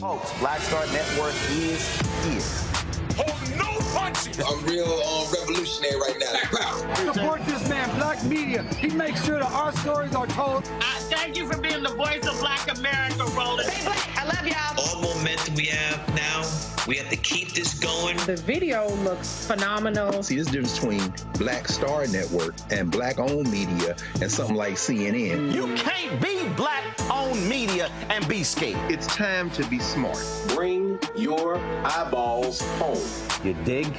Folks, Black Star Network is here. Hold no punches. I'm real revolutionary right now. Support this man, Black Media. He makes sure that our stories are told. Thank you for being the voice of Black America, Roland. Stay black. I love y'all. All momentum we have now, we have to keep this going. The video looks phenomenal. See, there's a difference between Black Star Network and Black-owned media and something like CNN. You can't be Black-owned media and be scared. It's time to be smart. Bring your eyeballs home. You dig?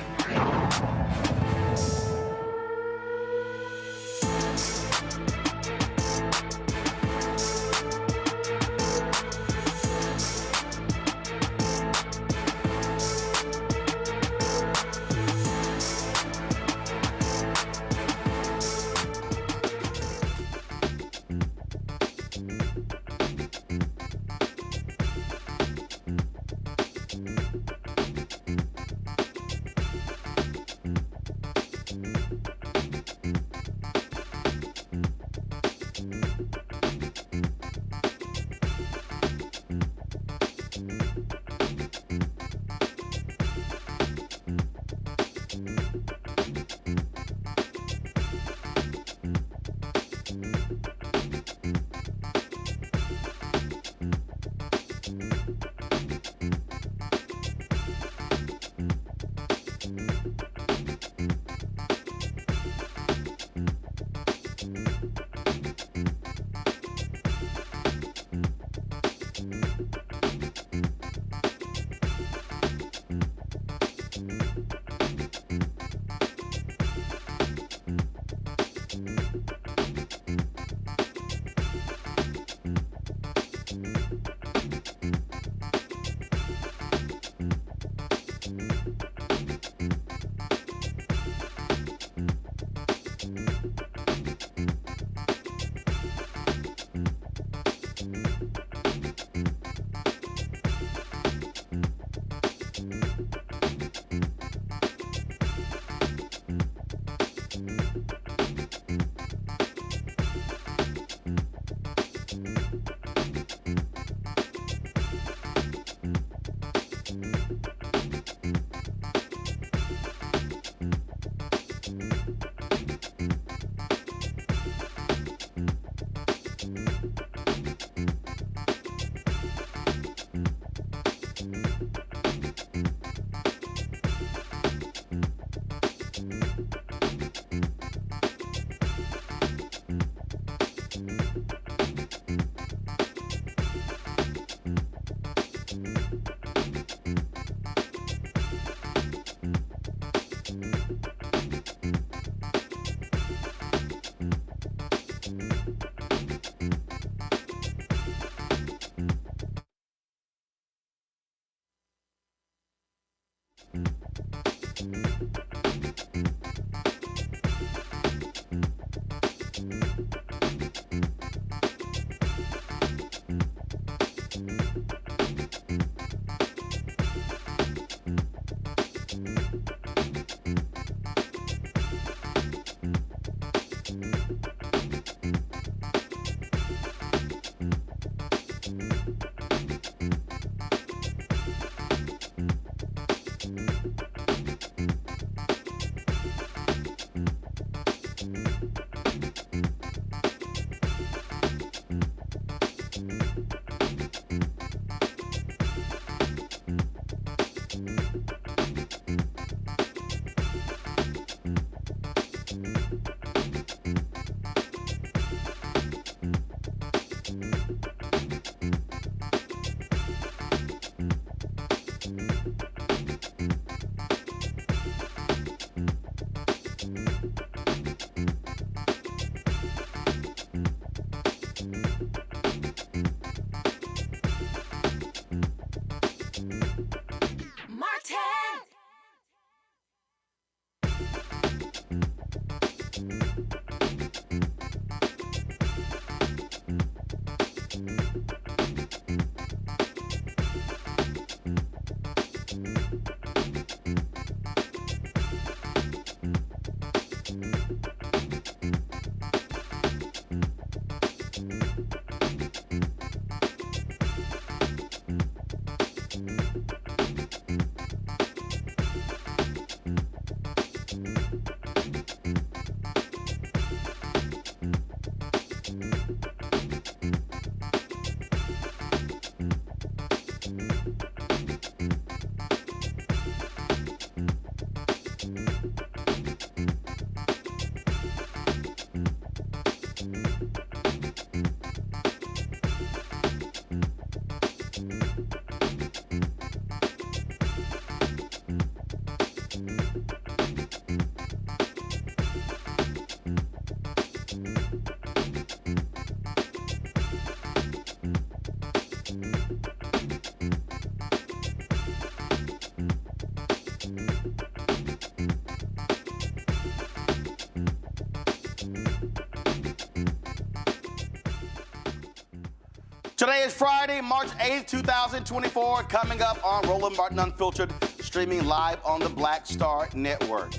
Today is Friday, March 8th, 2024. Coming up on Roland Martin Unfiltered, streaming live on the Black Star Network.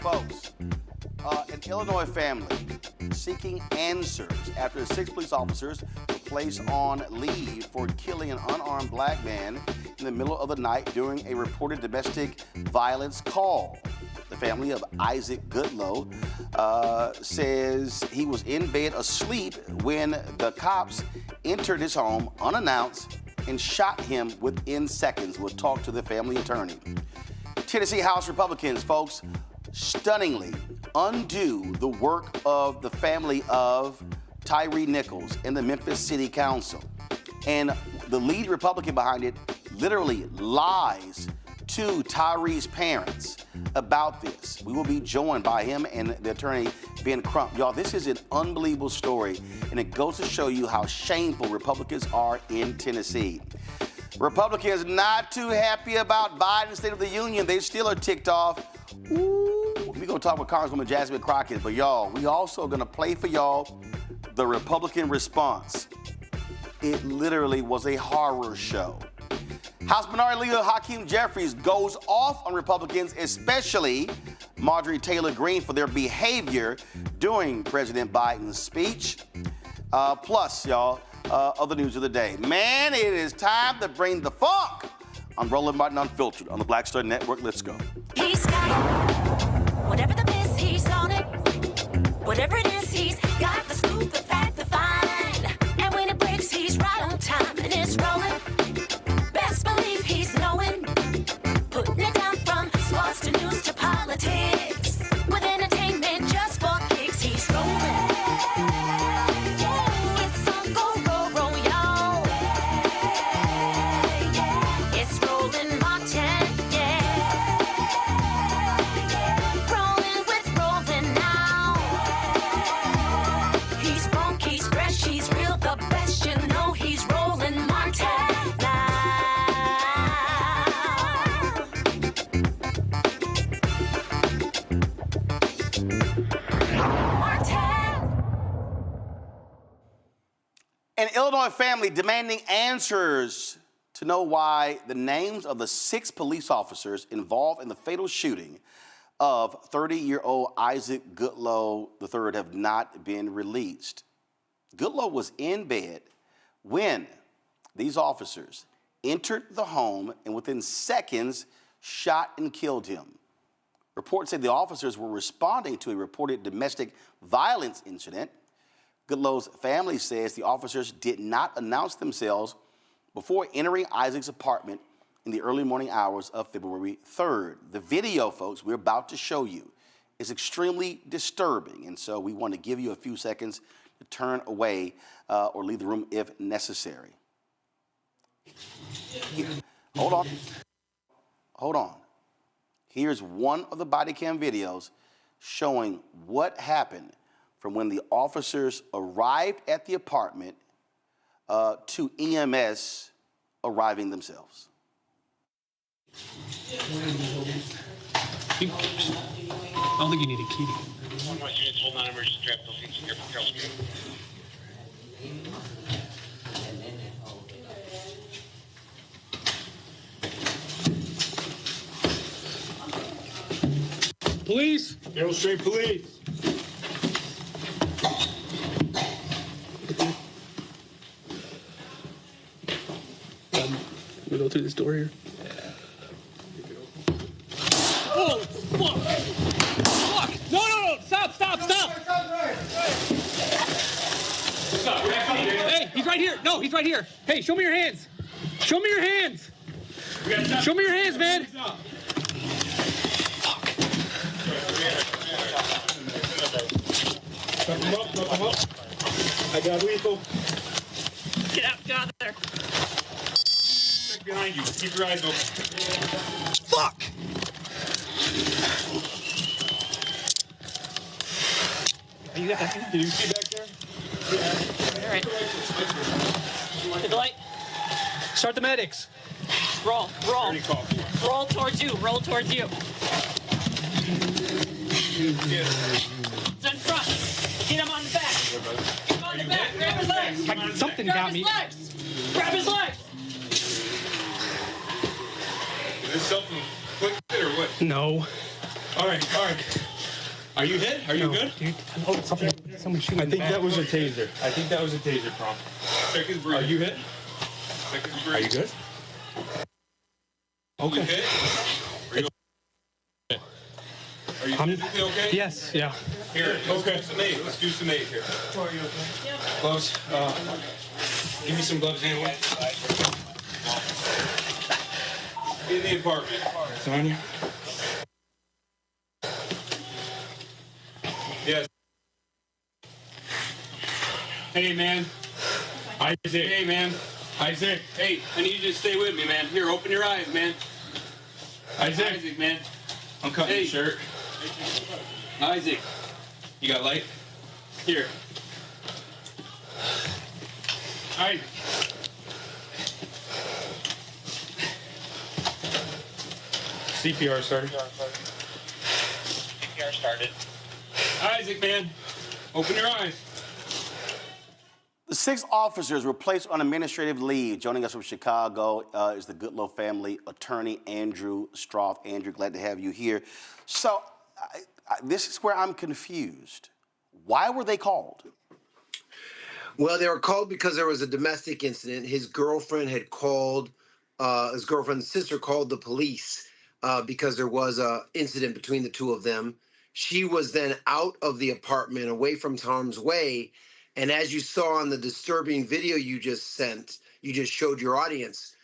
Folks, an Illinois family seeking answers after 6 police officers were placed on leave for killing an unarmed black man in the middle of the night during a reported domestic violence call. The family of Isaac Goodlow says he was in bed asleep when the cops entered his home unannounced and shot him within seconds. We'll talk to the family attorney. Tennessee House Republicans, folks, stunningly undo the work of the family of Tyre Nichols in the Memphis City Council. And the lead Republican behind it literally lies to Tyre's parents about this. We will be joined by him and the attorney, Ben Crump. Y'all, this is an unbelievable story, and it goes to show you how shameful Republicans are in Tennessee. Republicans not too happy about Biden's State of the Union. They still are ticked off. Ooh, we're going to talk with Congresswoman Jasmine Crockett, but y'all, we also going to play for y'all the Republican response. It literally was a horror show. House Minority Leader Hakeem Jeffries goes off on Republicans, especially Marjorie Taylor Greene, for their behavior during President Biden's speech. Plus, y'all, other news of the day. Man, it is time to bring the funk on Roland Martin Unfiltered on the Black Star Network. Let's go. He's got it. Whatever the best, he's on it. Whatever it is, he's got the scoop, the fact, the find. And when it breaks, he's right on time and it's rolling. Best believe he's knowing. Putting it down from sports to news to politics. With entertainment just for kicks, he's rolling. It's on go, roll, y'all. It's Roland Martin, yeah. Rolling with Roland now. An Illinois family demanding answers to know why the names of the 6 police officers involved in the fatal shooting of 30-year-old Isaac Goodlow III have not been released. Goodlow was in bed when these officers entered the home and within seconds shot and killed him. Reports say the officers were responding to a reported domestic violence incident. Goodlow's family says the officers did not announce themselves before entering Isaac's apartment in the early morning hours of February 3rd. The video, folks, we're about to show you is extremely disturbing, and so we want to give you a few seconds to turn away or leave the room if necessary. Hold on. Hold on. Here's one of the body cam videos showing what happened from when the officers arrived at the apartment to EMS arriving themselves. I don't think you need a key. Units hold non-emergency traffic location here from Carroll Street. Police! Carroll Street Police. We go through this door here. Oh, fuck! Fuck! No! Stop! Hey, he's right here. No, he's right here. Hey, show me your hands. Show me your hands. Show me your hands, man. Fuck. Come up. I got lethal. Get out of there. Check behind you. Keep your eyes open. Fuck! You got that thing? Can you see back there? All right. Hit the light. Start the medics. Roll. Roll towards you. It's in front. Get him on the back. Get him on the back. Grab his legs. Something got me. Grab his legs. Is this self-inflicted or what? No. All right. Are you hit? Are you good? Dude, someone shooting. I think that was a taser. Prom. Check his breathing. Are you hit? Check his breathing. Are you good? Okay. You hit? Are you physically okay? Yes, yeah. Here, okay. Let's do some aid here. Are you okay? Yeah. Gloves. Give me some gloves anyway. In the apartment. Sonia? Yes. Hey, man. Isaac. Hey, man. Isaac. Hey, I need you to stay with me, man. Here, open your eyes, man. Isaac, man. I'm cutting your shirt. Isaac. You got light? Here. Isaac. CPR started. CPR started. Isaac, man. Open your eyes. The 6 officers were placed on administrative leave. Joining us from Chicago is the Goodlow family attorney, Andrew Stroth. Andrew, glad to have you here. So this is where I'm confused. Why were they called? Well, they were called because there was a domestic incident. His girlfriend had called, his girlfriend's sister called the police because there was an incident between the two of them. She was then out of the apartment, away from harm's way. And as you saw on the disturbing video you just showed your audience,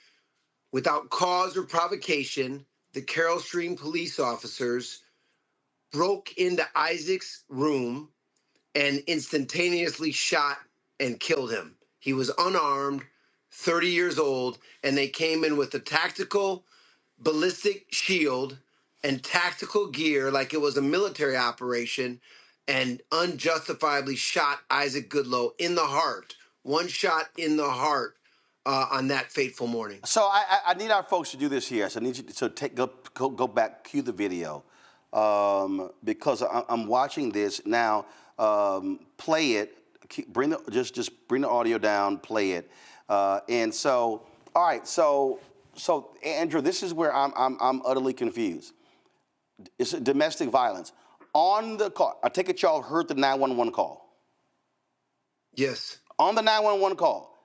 without cause or provocation, the Carroll Stream police officers broke into Isaac's room and instantaneously shot and killed him. He was unarmed, 30 years old, and they came in with a tactical ballistic shield and tactical gear like it was a military operation, and unjustifiably shot Isaac Goodlow in the heart. One shot in the heart on that fateful morning. So I need our folks to do this here. So I need you to go back, cue the video, because I'm watching this now. Play it just bring the audio down, play it. And so, all right, so Andrew, this is where I'm utterly confused. It's domestic violence. On the call, I take it y'all heard the 911 call. Yes. On the 911 call,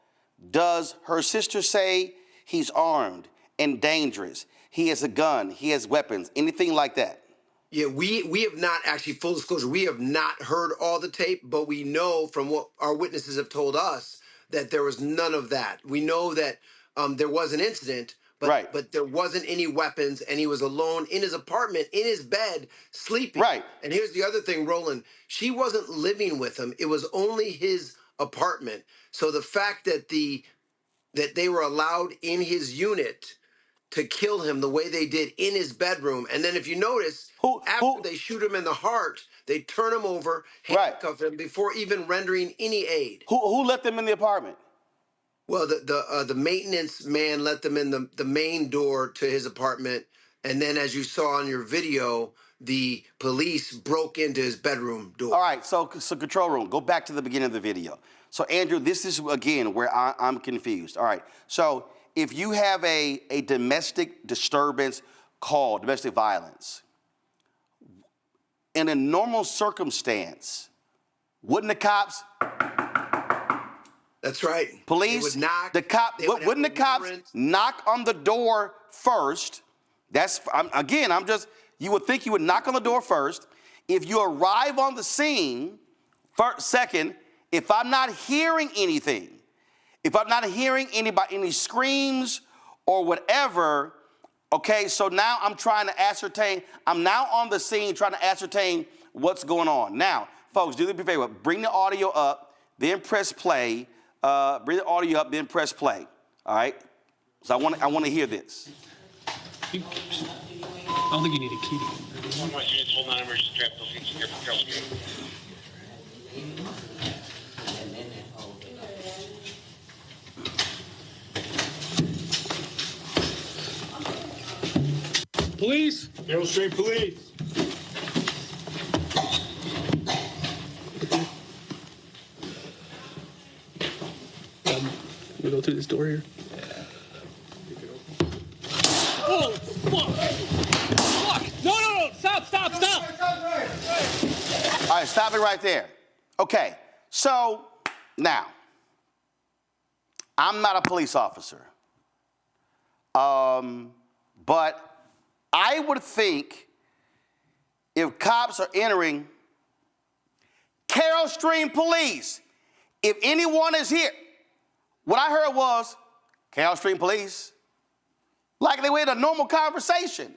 does her sister say he's armed and dangerous? He has a gun, he has weapons, anything like that? Yeah, we have not actually, full disclosure, we have not heard all the tape, but we know from what our witnesses have told us that there was none of that. We know that there was an incident, but there wasn't any weapons, and he was alone in his apartment, in his bed, sleeping. Right. And here's the other thing, Roland. She wasn't living with him. It was only his apartment. So the fact that that they were allowed in his unit to kill him the way they did in his bedroom, and then if you notice, after they shoot him in the heart, they turn him over, handcuff him before even rendering any aid. Who let them in the apartment? Well, the maintenance man let them in the main door to his apartment, and then as you saw on your video, the police broke into his bedroom door. All right, so control room, go back to the beginning of the video. So Andrew, this is again where I'm confused. All right, so if you have a domestic disturbance call, domestic violence, in a normal circumstance, wouldn't the cops? That's right. Police, would knock, wouldn't the cops knock on the door first? You would think you would knock on the door first. If you arrive on the scene, second, if I'm not hearing anything, if I'm not hearing any screams or whatever, okay, so now I'm now on the scene trying to ascertain what's going on. Now, folks, do me a favor, bring the audio up, then press play. Bring the audio up, then press play. All right? So I want to hear this. I don't think you need a key. Units hold non-emergency traffic location here for Carroll Street. Police? Carroll Street Police. We go through this door here. Oh, fuck! Fuck! No! Stop! All right, stop it right there. Okay, so now, I'm not a police officer, but I would think if cops are entering Carroll Stream Police, if anyone is here, what I heard was, Carroll Stream Police, like they were in a normal conversation.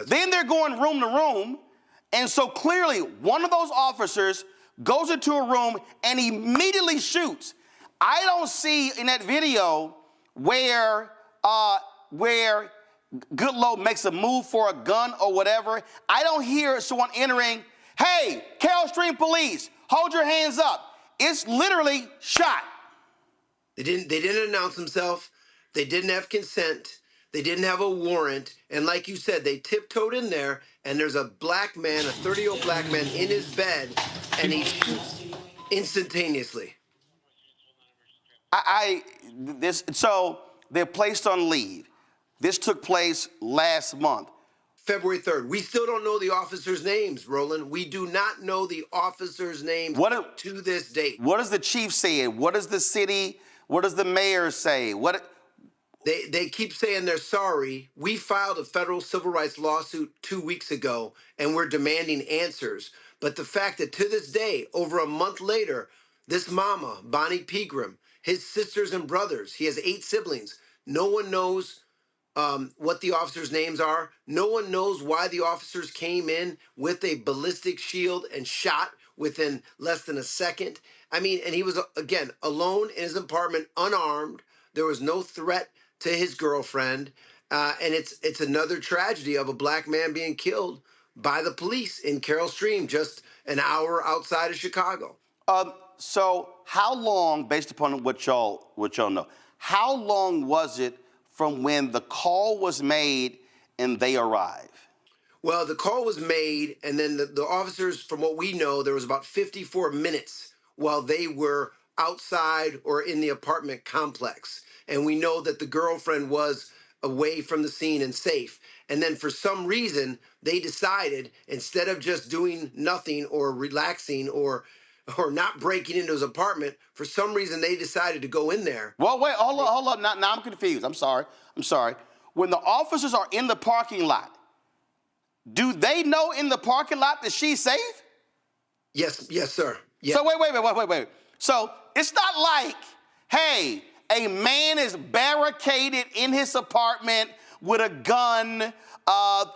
Then they're going room to room, and so clearly one of those officers goes into a room and immediately shoots. I don't see in that video where Goodlow makes a move for a gun or whatever. I don't hear someone entering, hey, Carroll Stream Police, hold your hands up. It's literally shot. They didn't announce themselves. They didn't have consent. They didn't have a warrant. And like you said, they tiptoed in there, and there's a black man, a 30-year-old black man in his bed, and he shoots instantaneously. So they're placed on leave. This took place last month. February 3rd. We still don't know the officers' names, Roland. We do not know the officers' names to this date. What does the chief say? What does the city, what does the mayor say? They keep saying they're sorry. We filed a federal civil rights lawsuit 2 weeks ago, and we're demanding answers. But the fact that to this day, over a month later, this mama, Bonnie Pegram, his sisters and brothers, he has 8 siblings, no one knows what the officers' names are. No one knows why the officers came in with a ballistic shield and shot within less than a second. I mean, and he was, again, alone in his apartment, unarmed. There was no threat to his girlfriend. And it's another tragedy of a black man being killed by the police in Carroll Stream, just an hour outside of Chicago. So how long, based upon what y'all know, how long was it from when the call was made and they arrive? Well, the call was made, and then the officers, from what we know, there was about 54 minutes while they were outside or in the apartment complex. And we know that the girlfriend was away from the scene and safe. And then for some reason, they decided, instead of just doing nothing or relaxing or not breaking into his apartment, for some reason they decided to go in there. Well, wait, hold up. Now I'm confused. I'm sorry. When the officers are in the parking lot, do they know in the parking lot that she's safe? Yes, sir. Yes. So wait. So it's not like, hey, a man is barricaded in his apartment with a gun,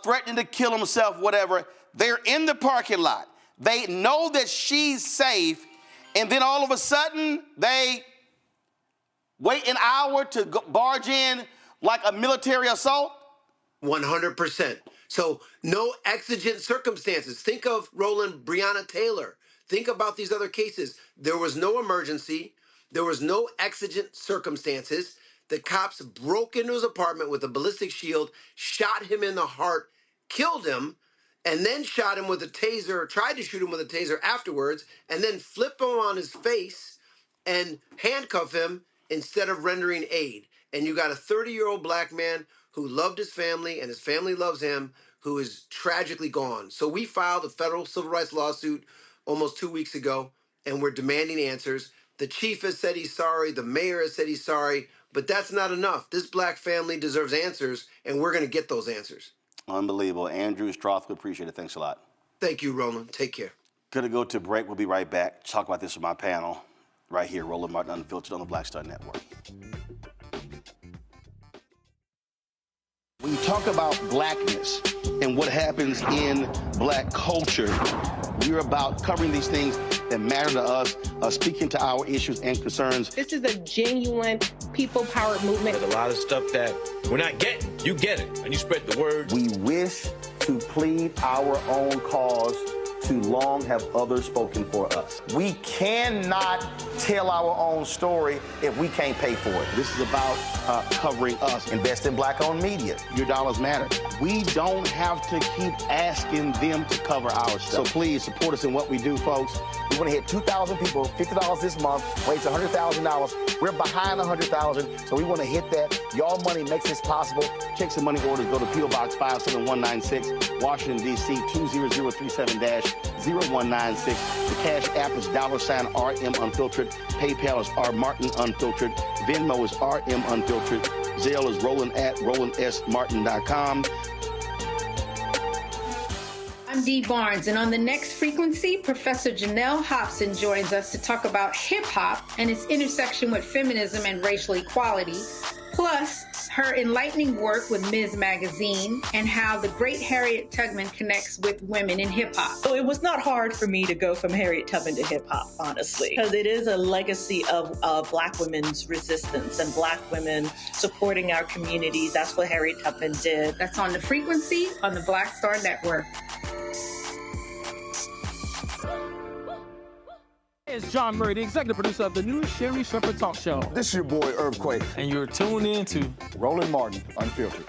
threatening to kill himself, whatever. They're in the parking lot. They know that she's safe, and then all of a sudden, they wait an hour to barge in like a military assault? 100%. So no exigent circumstances. Think of Roland, Breonna Taylor. Think about these other cases. There was no emergency. There was no exigent circumstances. The cops broke into his apartment with a ballistic shield, shot him in the heart, killed him, and then shot him with a taser, tried to shoot him with a taser afterwards, and then flip him on his face and handcuff him instead of rendering aid. And you got a 30-year-old black man who loved his family and his family loves him, who is tragically gone. So we filed a federal civil rights lawsuit almost 2 weeks ago, and we're demanding answers. The chief has said he's sorry. The mayor has said he's sorry. But that's not enough. This black family deserves answers, and we're going to get those answers. Unbelievable. Andrew Stroth, appreciate it. Thanks a lot. Thank you, Roland. Take care. Gonna go to break. We'll be right back. Talk about this with my panel right here. Roland Martin Unfiltered on the Black Star Network. When you talk about blackness and what happens in black culture, we're about covering these things that matter to us, speaking to our issues and concerns. This is a genuine people-powered movement. There's a lot of stuff that we're not getting. You get it, and you spread the word. We wish to plead our own cause. Too long have others spoken for us. We cannot tell our own story if we can't pay for it. This is about covering us. Invest in black-owned media. Your dollars matter. We don't have to keep asking them to cover our stuff. So please support us in what we do, folks. We want to hit 2,000 people, $50 this month, raise $100,000. We're behind $100,000, so we want to hit that. Y'all money makes this possible. Check some money orders. Go to P.O. Box 57196, Washington, D.C. 20037-0196. The Cash App is $RM Unfiltered. PayPal is R Martin Unfiltered. Venmo is RM Unfiltered. Zelle is Roland at RolandSMartin.com. I'm Dee Barnes, and on the next frequency, Professor Janelle Hobson joins us to talk about hip-hop and its intersection with feminism and racial equality, plus her enlightening work with Ms. Magazine and how the great Harriet Tubman connects with women in hip-hop. So it was not hard for me to go from Harriet Tubman to hip-hop, honestly, because it is a legacy of Black women's resistance and Black women supporting our communities. That's what Harriet Tubman did. That's on the frequency on the Black Star Network. It's John Murray, the executive producer of the new Sherry Shepherd Talk Show. This is your boy, Earthquake. And you're tuned in to Roland Martin Unfiltered.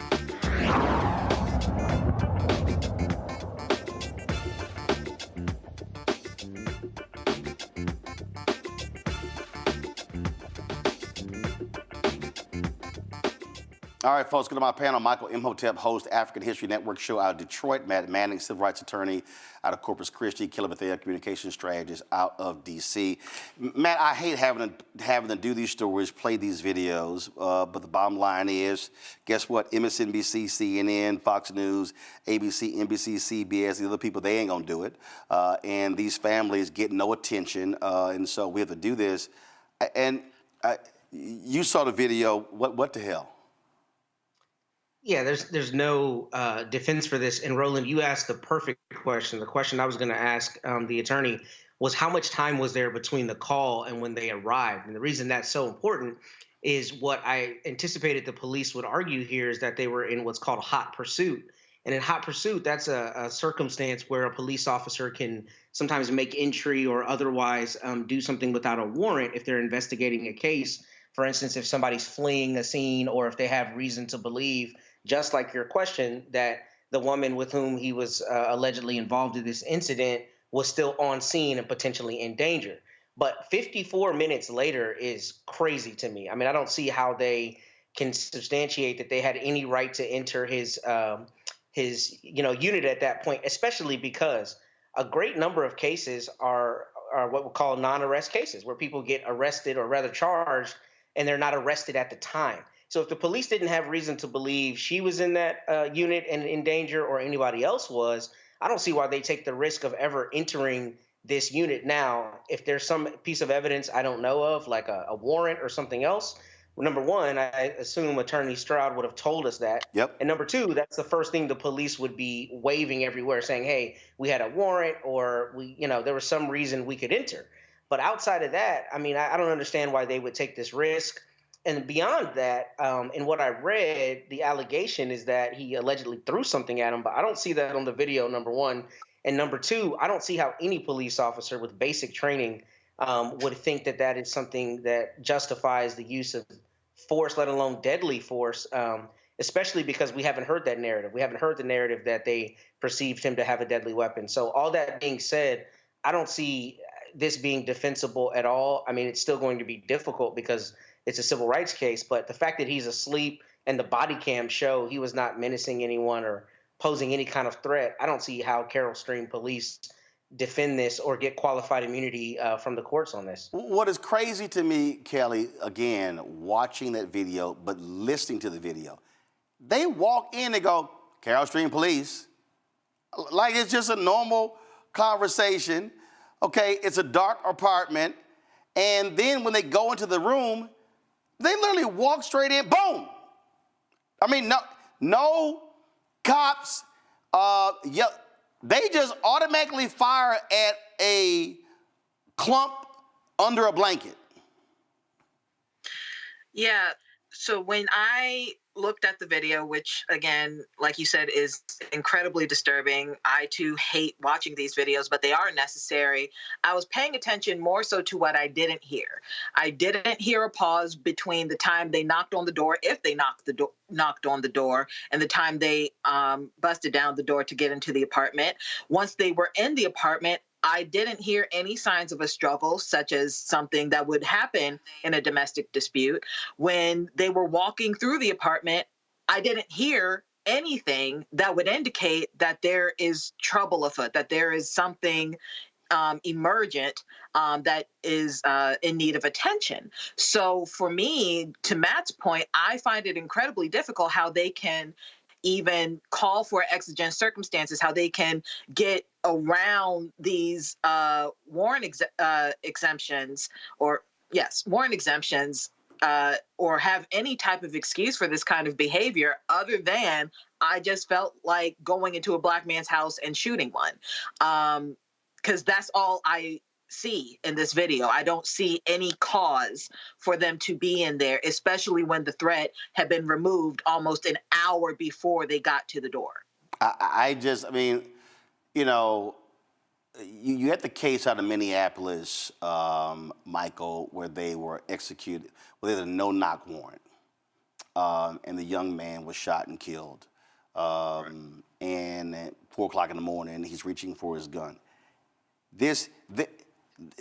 All right, folks, go to my panel. Michael Imhotep, host, African History Network show out of Detroit. Matt Manning, civil rights attorney out of Corpus Christi. Kelly Bethea, communications strategist out of D.C. Matt, I hate having to do these stories, play these videos, but the bottom line is, guess what? MSNBC, CNN, Fox News, ABC, NBC, CBS, the other people, they ain't gonna do it. And these families get no attention, and so we have to do this. And you saw the video. What the hell? Yeah, there's no defense for this. And Roland, you asked the perfect question. The question I was going to ask the attorney was how much time was there between the call and when they arrived? And the reason that's so important is what I anticipated the police would argue here is that they were in what's called a hot pursuit. And in hot pursuit, that's a circumstance where a police officer can sometimes make entry or otherwise do something without a warrant if they're investigating a case. For instance, if somebody's fleeing a scene or if they have reason to believe, just like your question, that the woman with whom he was allegedly involved in this incident was still on scene and potentially in danger. But 54 minutes later is crazy to me. I mean, I don't see how they can substantiate that they had any right to enter his unit at that point, especially because a great number of cases are what we call non-arrest cases, where people get arrested or rather charged and they're not arrested at the time. So if the police didn't have reason to believe she was in that unit and in danger, or anybody else was, I don't see why they take the risk of ever entering this unit now. If there's some piece of evidence I don't know of, like a warrant or something else, well, number one, I assume Attorney Stroud would have told us that. Yep. And number two, that's the first thing the police would be waving everywhere, saying, hey, we had a warrant, or there was some reason we could enter. But outside of that, I mean, I don't understand why they would take this risk. And beyond that, in what I read, the allegation is that he allegedly threw something at him, but I don't see that on the video, number one. And number two, I don't see how any police officer with basic training would think that that is something that justifies the use of force, let alone deadly force, especially because we haven't heard that narrative. We haven't heard the narrative that they perceived him to have a deadly weapon. So all that being said, I don't see this being defensible at all. I mean, it's still going to be difficult because it's a civil rights case, but the fact that he's asleep and the body cam show he was not menacing anyone or posing any kind of threat, I don't see how Carroll Stream police defend this or get qualified immunity from the courts on this. What is crazy to me, Kelly, again, watching that video, but listening to the video, they walk in and go, Carroll Stream police. Like it's just a normal conversation. Okay, it's a dark apartment. And then when they go into the room, they literally walk straight in, boom. I mean, no cops, they just automatically fire at a clump under a blanket. Yeah, so when I looked at the video, which again, like you said, is incredibly disturbing. I too hate watching these videos, but they are necessary. I was paying attention more so to what I didn't hear. I didn't hear a pause between the time they knocked on the door, if they knocked on the door, and the time they busted down the door to get into the apartment. Once they were in the apartment, I didn't hear any signs of a struggle, such as something that would happen in a domestic dispute. When they were walking through the apartment, I didn't hear anything that would indicate that there is trouble afoot, that there is something emergent that is in need of attention. So for me, to Matt's point, I find it incredibly difficult how they can even call for exigent circumstances, how they can get around these warrant exemptions, or warrant exemptions, or have any type of excuse for this kind of behavior other than I just felt like going into a black man's house and shooting one. Because that's all I see in this video. I don't see any cause for them to be in there, especially when the threat had been removed almost an hour before they got to the door. I mean, you know, you had the case out of Minneapolis, Michael, where they were executed, where they had a no-knock warrant, and the young man was shot and killed. And at 4 o'clock in the morning, he's reaching for his gun.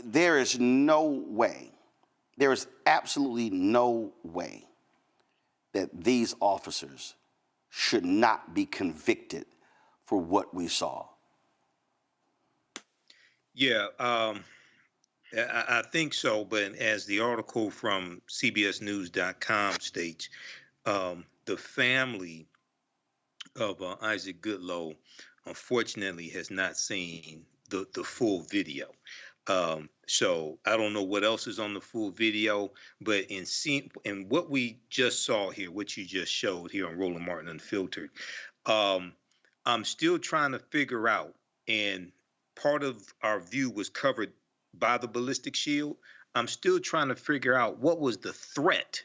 There is no way, there is absolutely no way that these officers should not be convicted for what we saw. Yeah, I think so. But as the article from CBSNews.com states, the family of Isaac Goodlow, unfortunately, has not seen the full video. So I don't know what else is on the full video, but in what we just saw here, what you just showed here on Roland Martin Unfiltered, I'm still trying to figure out, and part of our view was covered by the ballistic shield. I'm still trying to figure out what was the threat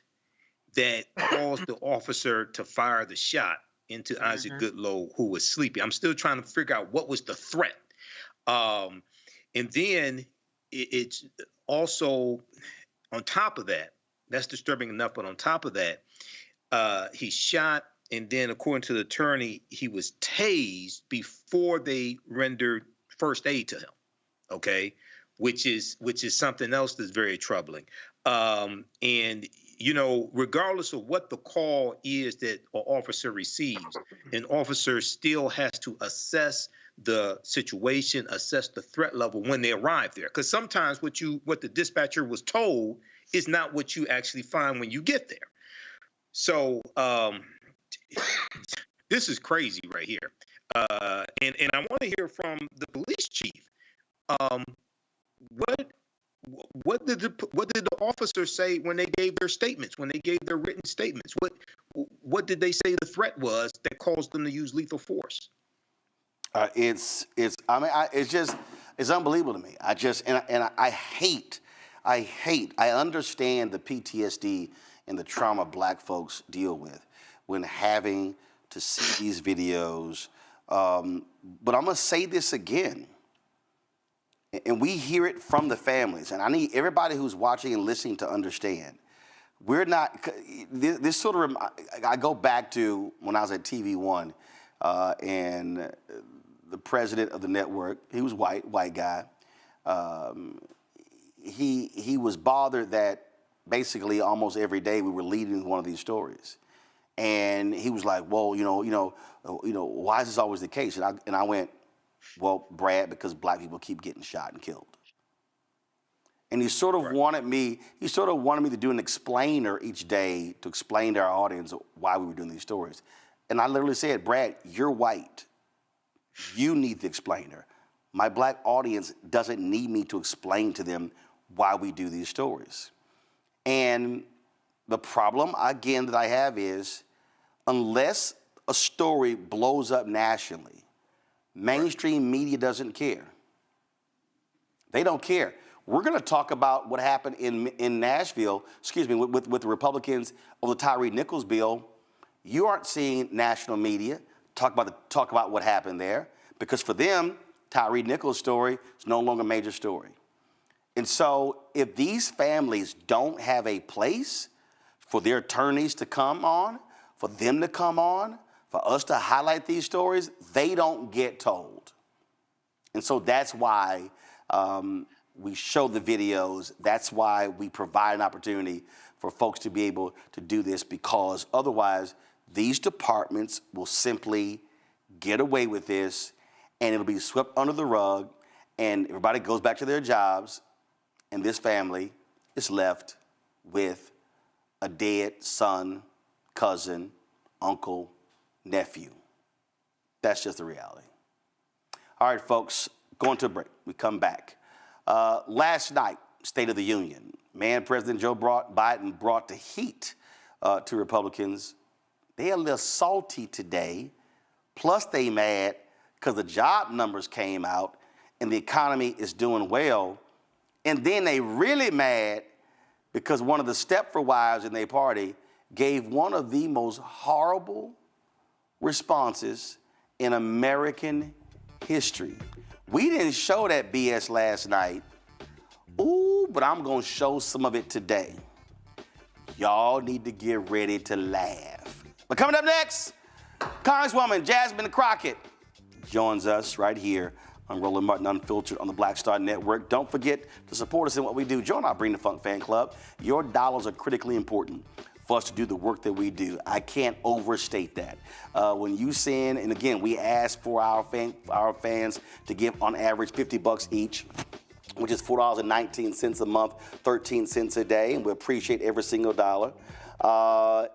that caused the officer to fire the shot into Isaac Goodlow, who was sleeping. I'm still trying to figure out what was the threat. And then it's also, on top of that, that's disturbing enough, but on top of that, he shot, and then according to the attorney, he was tased before they rendered first aid to him, okay? which is something else that's very troubling. And regardless of what the call is that an officer receives, an officer still has to assess the situation, assess the threat level when they arrive there. Because sometimes what the dispatcher was told is not what you actually find when you get there. So this is crazy right here. And I want to hear from the police chief. What did the officers say when they gave their statements, when they gave their written statements? What did they say the threat was that caused them to use lethal force? It's unbelievable to me. I understand the PTSD and the trauma black folks deal with when having to see these videos. But I'm going to say this again, and we hear it from the families, and I need everybody who's watching and listening to understand. We're not, this sort of, I go back to when I was at TV One, and the president of the network, he was white guy. He was bothered that basically almost every day we were leading one of these stories. And he was like, well, why is this always the case? And I went, well, Brad, because black people keep getting shot and killed. And he sort of wanted me to do an explainer each day to explain to our audience why we were doing these stories. And I literally said, Brad, you're white. You need the explainer. My black audience doesn't need me to explain to them why we do these stories. And the problem, again, that I have is, unless a story blows up nationally, mainstream media doesn't care. They don't care. We're going to talk about what happened in Nashville, with the Republicans over the Tyre Nichols bill. You aren't seeing national media talk about what happened there, because for them, Tyre Nichols' story is no longer a major story. And so if these families don't have a place for their attorneys to come on, for them to come on, for us to highlight these stories, they don't get told. And so that's why we show the videos. That's why we provide an opportunity for folks to be able to do this, because otherwise these departments will simply get away with this and it'll be swept under the rug and everybody goes back to their jobs and this family is left with a dead son, cousin, uncle, nephew. That's just the reality. All right, folks, going to a break. We come back. Last night, State of the Union, President Joe Biden brought the heat to Republicans. They're a little salty today, plus they mad because the job numbers came out and the economy is doing well. And then they really mad because one of the Stepford wives in their party gave one of the most horrible responses in American history. We didn't show that BS last night. Ooh, but I'm going to show some of it today. Y'all need to get ready to laugh. But coming up next, Congresswoman Jasmine Crockett joins us right here on Roland Martin Unfiltered on the Black Star Network. Don't forget to support us in what we do. Join our Bring the Funk fan club. Your dollars are critically important for us to do the work that we do. I can't overstate that. When you send, and again, we ask for our fans to give on average $50 each, which is $4.19 a month, 13 cents a day, and we appreciate every single dollar.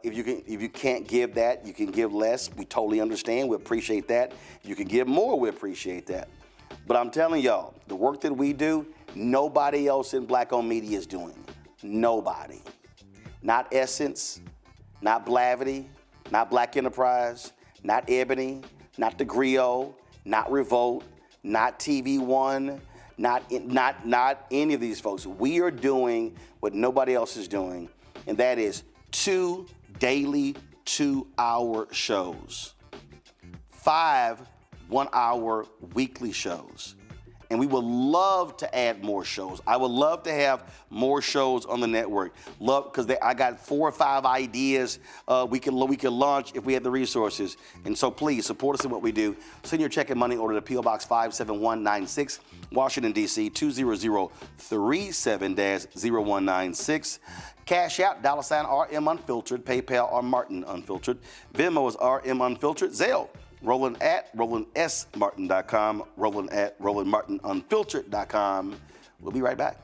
If you can't give that, you can give less. We totally understand. We appreciate that. If you can give more, we appreciate that. But I'm telling y'all, the work that we do, nobody else in black-owned media is doing. Nobody. Not Essence, not Blavity, not Black Enterprise, not Ebony, not The Griot, not Revolt, not TV One, not any of these folks. We are doing what nobody else is doing, and that is 2 daily 2-hour shows, 5 1-hour weekly shows, and we would love to add more shows. I would love to have more shows on the network. Love, because I got 4 or 5 ideas we can launch if we had the resources. And so please support us in what we do. Send your check and money order to P.O. Box 57196, Washington, D.C. 20037-0196. Cash App, $RM Unfiltered. PayPal, R Martin Unfiltered. Venmo is RM Unfiltered. Zelle, Roland at RolandSMartin.com. Roland at RolandMartinUnfiltered.com. We'll be right back.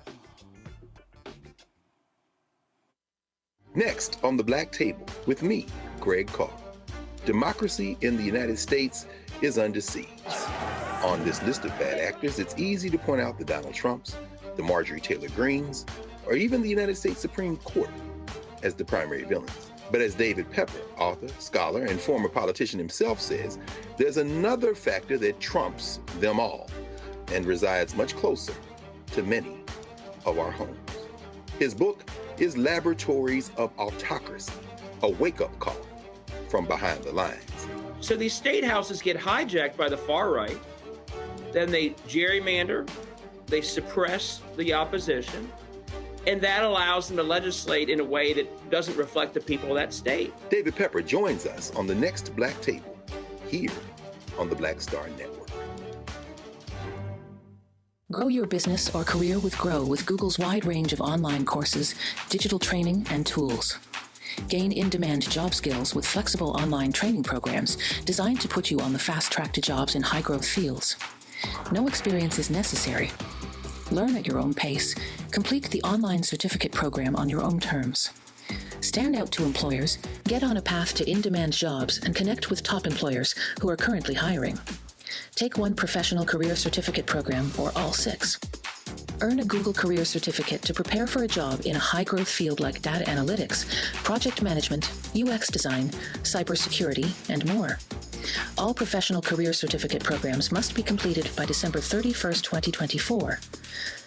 Next on the Black Table with me, Greg Carr. Democracy in the United States is under siege. On this list of bad actors, it's easy to point out the Donald Trumps, the Marjorie Taylor Greens, or even the United States Supreme Court as the primary villains. But as David Pepper, author, scholar, and former politician himself says, there's another factor that trumps them all and resides much closer to many of our homes. His book is Laboratories of Autocracy, a wake-up call from behind the lines. So these state houses get hijacked by the far right, then they gerrymander, they suppress the opposition, and that allows them to legislate in a way that doesn't reflect the people of that state. David Pepper joins us on the next Black Table, here on the Black Star Network. Grow your business or career with Grow with Google's wide range of online courses, digital training, and tools. Gain in-demand job skills with flexible online training programs designed to put you on the fast track to jobs in high-growth fields. No experience is necessary. Learn at your own pace. Complete the online certificate program on your own terms. Stand out to employers, get on a path to in-demand jobs, and connect with top employers who are currently hiring. Take one professional career certificate program or all 6. Earn a Google Career Certificate to prepare for a job in a high-growth field like data analytics, project management, UX design, cybersecurity, and more. All professional career certificate programs must be completed by December 31st, 2024.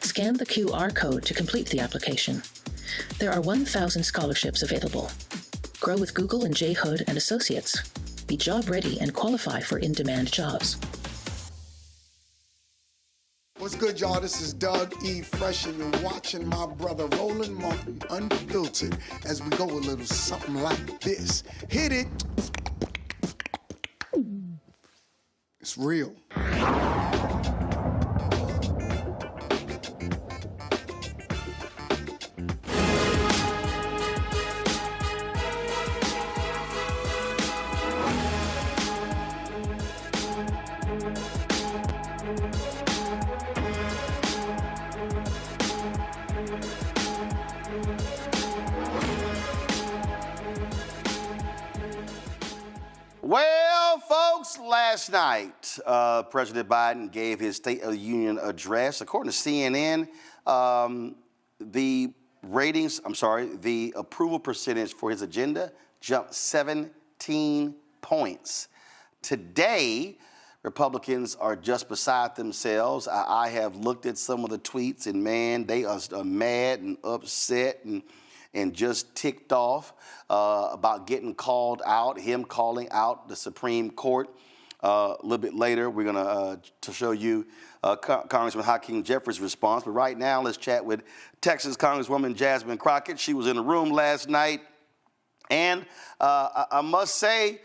Scan the QR code to complete the application. There are 1,000 scholarships available. Grow with Google and J. Hood and Associates. Be job ready and qualify for in-demand jobs. What's good, y'all? This is Doug E. Fresh, and you're watching my brother Roland Martin Unfiltered as we go a little something like this. Hit it. It's real. Well, folks, last night, President Biden gave his State of the Union address. According to CNN, the approval percentage for his agenda jumped 17 points. Today, Republicans are just beside themselves. I have looked at some of the tweets, and man, they are mad and upset and just ticked off about getting called out, him calling out the Supreme Court. A little bit later, we're going to show you Congressman Hakeem Jeffries' response. But right now, let's chat with Texas Congresswoman Jasmine Crockett. She was in the room last night. And I must say,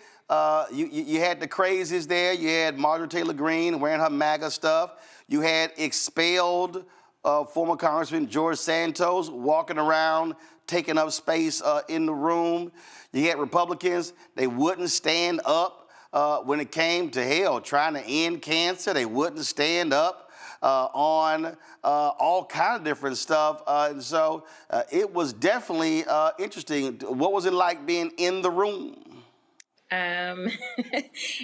you had the crazies there. You had Marjorie Taylor Greene wearing her MAGA stuff. You had expelled former Congressman George Santos walking around, taking up space in the room. You had Republicans, they wouldn't stand up when it came to trying to end cancer. They wouldn't stand up on all kind of different stuff. And so it was definitely interesting. What was it like being in the room?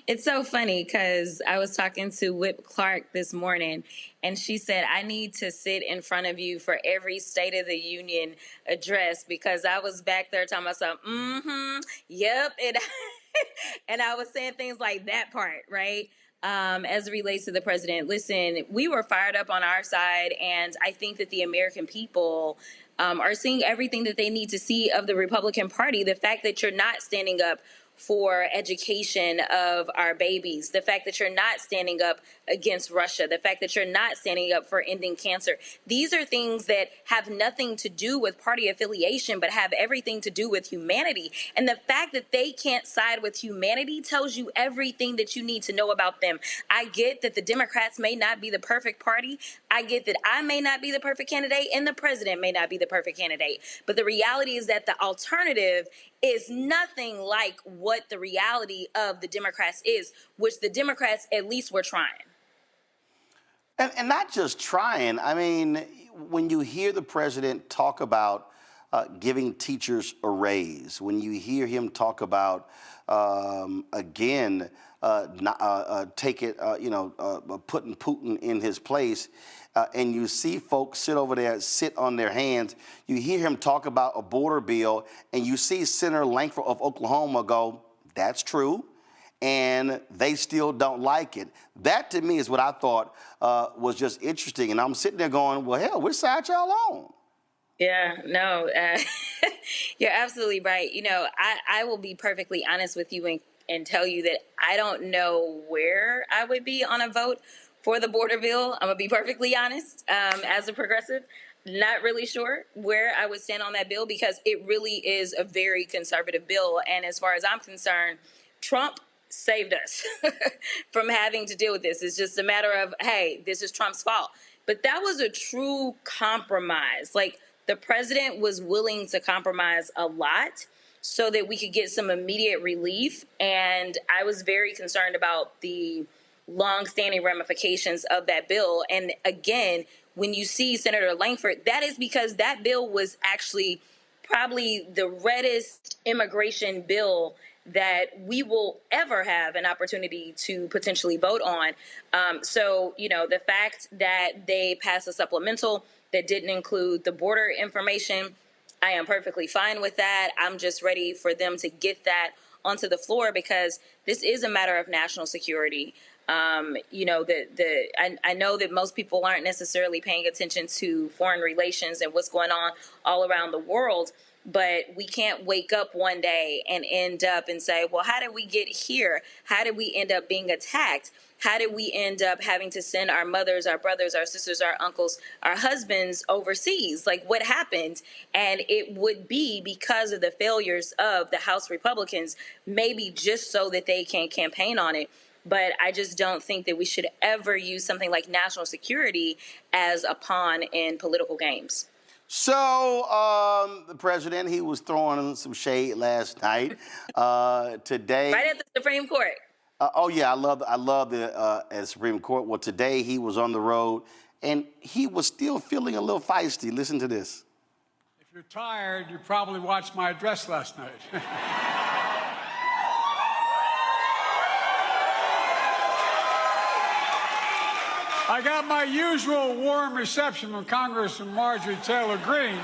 It's so funny because I was talking to Whip Clark this morning, and she said, I need to sit in front of you for every State of the Union address, because I was back there talking about something, yep, and I was saying things like that part, right? As it relates to the president. Listen, we were fired up on our side, and I think that the American people are seeing everything that they need to see of the Republican Party. The fact that you're not standing up for education of our babies, the fact that you're not standing up against Russia, the fact that you're not standing up for ending cancer. These are things that have nothing to do with party affiliation, but have everything to do with humanity. And the fact that they can't side with humanity tells you everything that you need to know about them. I get that the Democrats may not be the perfect party. I get that I may not be the perfect candidate and the president may not be the perfect candidate. But the reality is that the alternative is nothing like what the reality of the Democrats is, which the Democrats at least were trying. And not just trying. I mean, when you hear the president talk about giving teachers a raise, when you hear him talk about, putting Putin in his place, and you see folks sit over there, sit on their hands. You hear him talk about a border bill, and you see Senator Langford of Oklahoma go, that's true, and they still don't like it. That, to me, is what I thought was just interesting. And I'm sitting there going, well, hell, which side y'all on? Yeah, no, you're absolutely right. You know, I will be perfectly honest with you and tell you that I don't know where I would be on a vote for the border bill. I'm going to be perfectly honest. As a progressive, not really sure where I would stand on that bill because it really is a very conservative bill. And as far as I'm concerned, Trump saved us from having to deal with this. It's just a matter of, hey, this is Trump's fault. But that was a true compromise. Like, the president was willing to compromise a lot so that we could get some immediate relief. And I was very concerned about the long-standing ramifications of that bill. And again, when you see Senator Langford, that is because that bill was actually probably the reddest immigration bill that we will ever have an opportunity to potentially vote on. So, you know, the fact that they passed a supplemental that didn't include the border information, I am perfectly fine with that. I'm just ready for them to get that onto the floor because this is a matter of national security. You know, I know that most people aren't necessarily paying attention to foreign relations and what's going on all around the world, but we can't wake up one day and end up and say, well, how did we get here? How did we end up being attacked? How did we end up having to send our mothers, our brothers, our sisters, our uncles, our husbands overseas? Like, what happened? And it would be because of the failures of the House Republicans, maybe just so that they can campaign on it. But I just don't think that we should ever use something like national security as a pawn in political games. So the president, he was throwing some shade last night. Today, right at the Supreme Court. Oh yeah, I love the at Supreme Court. Well, today he was on the road, and he was still feeling a little feisty. Listen to this. If you're tired, you probably watched my address last night. I got my usual warm reception from Congressman Marjorie Taylor Greene.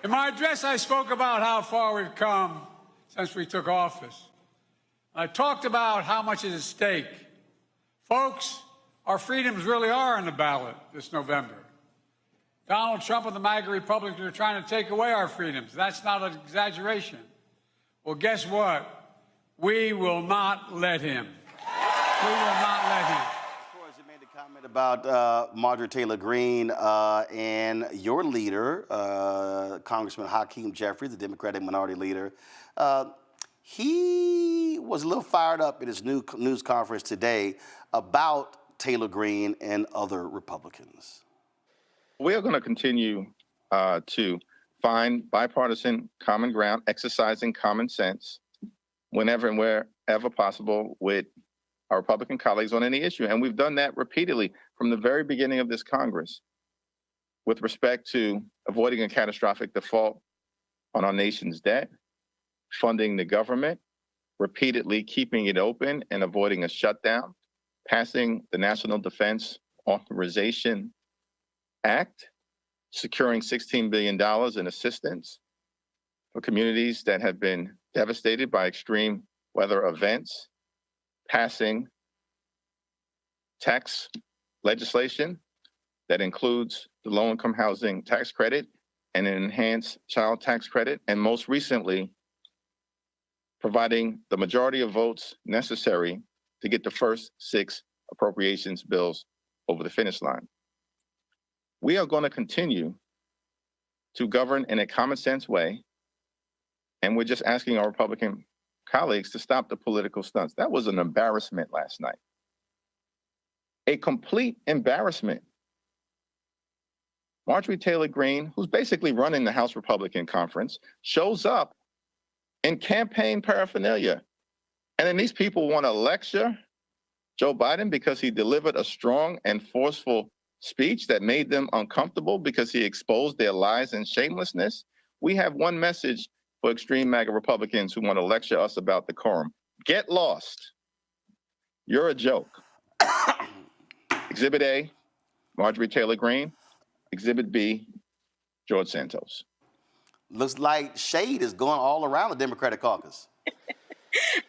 In my address, I spoke about how far we've come since we took office. I talked about how much is at stake. Folks, our freedoms really are on the ballot this November. Donald Trump and the MAGA Republicans are trying to take away our freedoms. That's not an exaggeration. Well, guess what? We will not let him. We will not let him. Of course, you made the comment about Marjorie Taylor Greene and your leader, Congressman Hakeem Jeffries, the Democratic Minority Leader. He was a little fired up in his news conference today about Taylor Greene and other Republicans. We are going to continue to find bipartisan common ground, exercising common sense whenever and wherever possible with our Republican colleagues on any issue. And we've done that repeatedly from the very beginning of this Congress with respect to avoiding a catastrophic default on our nation's debt, funding the government, repeatedly keeping it open and avoiding a shutdown, passing the National Defense Authorization Act, securing $16 billion in assistance for communities that have been devastated by extreme weather events, passing tax legislation that includes the low-income housing tax credit and an enhanced child tax credit, and most recently, providing the majority of votes necessary to get the first 6 appropriations bills over the finish line. We are going to continue to govern in a common sense way, and we're just asking our Republican colleagues to stop the political stunts. That was an embarrassment last night. A complete embarrassment. Marjorie Taylor Greene, who's basically running the House Republican Conference, shows up in campaign paraphernalia. And then these people want to lecture Joe Biden because he delivered a strong and forceful speech that made them uncomfortable because he exposed their lies and shamelessness. We have one message for extreme MAGA Republicans who want to lecture us about decorum. Get lost. You're a joke. Exhibit A, Marjorie Taylor Greene. Exhibit B, George Santos. Looks like shade is going all around the Democratic caucus.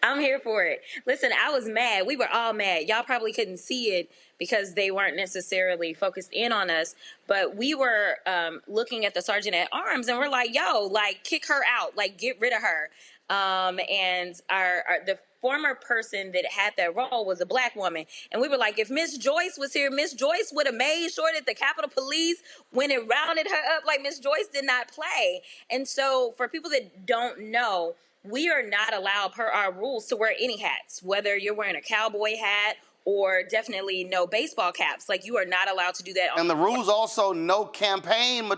I'm here for it. Listen, I was mad. We were all mad. Y'all probably couldn't see it because they weren't necessarily focused in on us. But we were looking at the sergeant at arms and we're like, yo, like, kick her out. Like, get rid of her. And the former person that had that role was a black woman. And we were like, if Miss Joyce was here, Miss Joyce would have made sure that the Capitol Police, when it rounded her up, like Miss Joyce did not play. And so for people that don't know, we are not allowed per our rules to wear any hats, whether you're wearing a cowboy hat or definitely no baseball caps. Like, you are not allowed to do that. And the rules also no campaign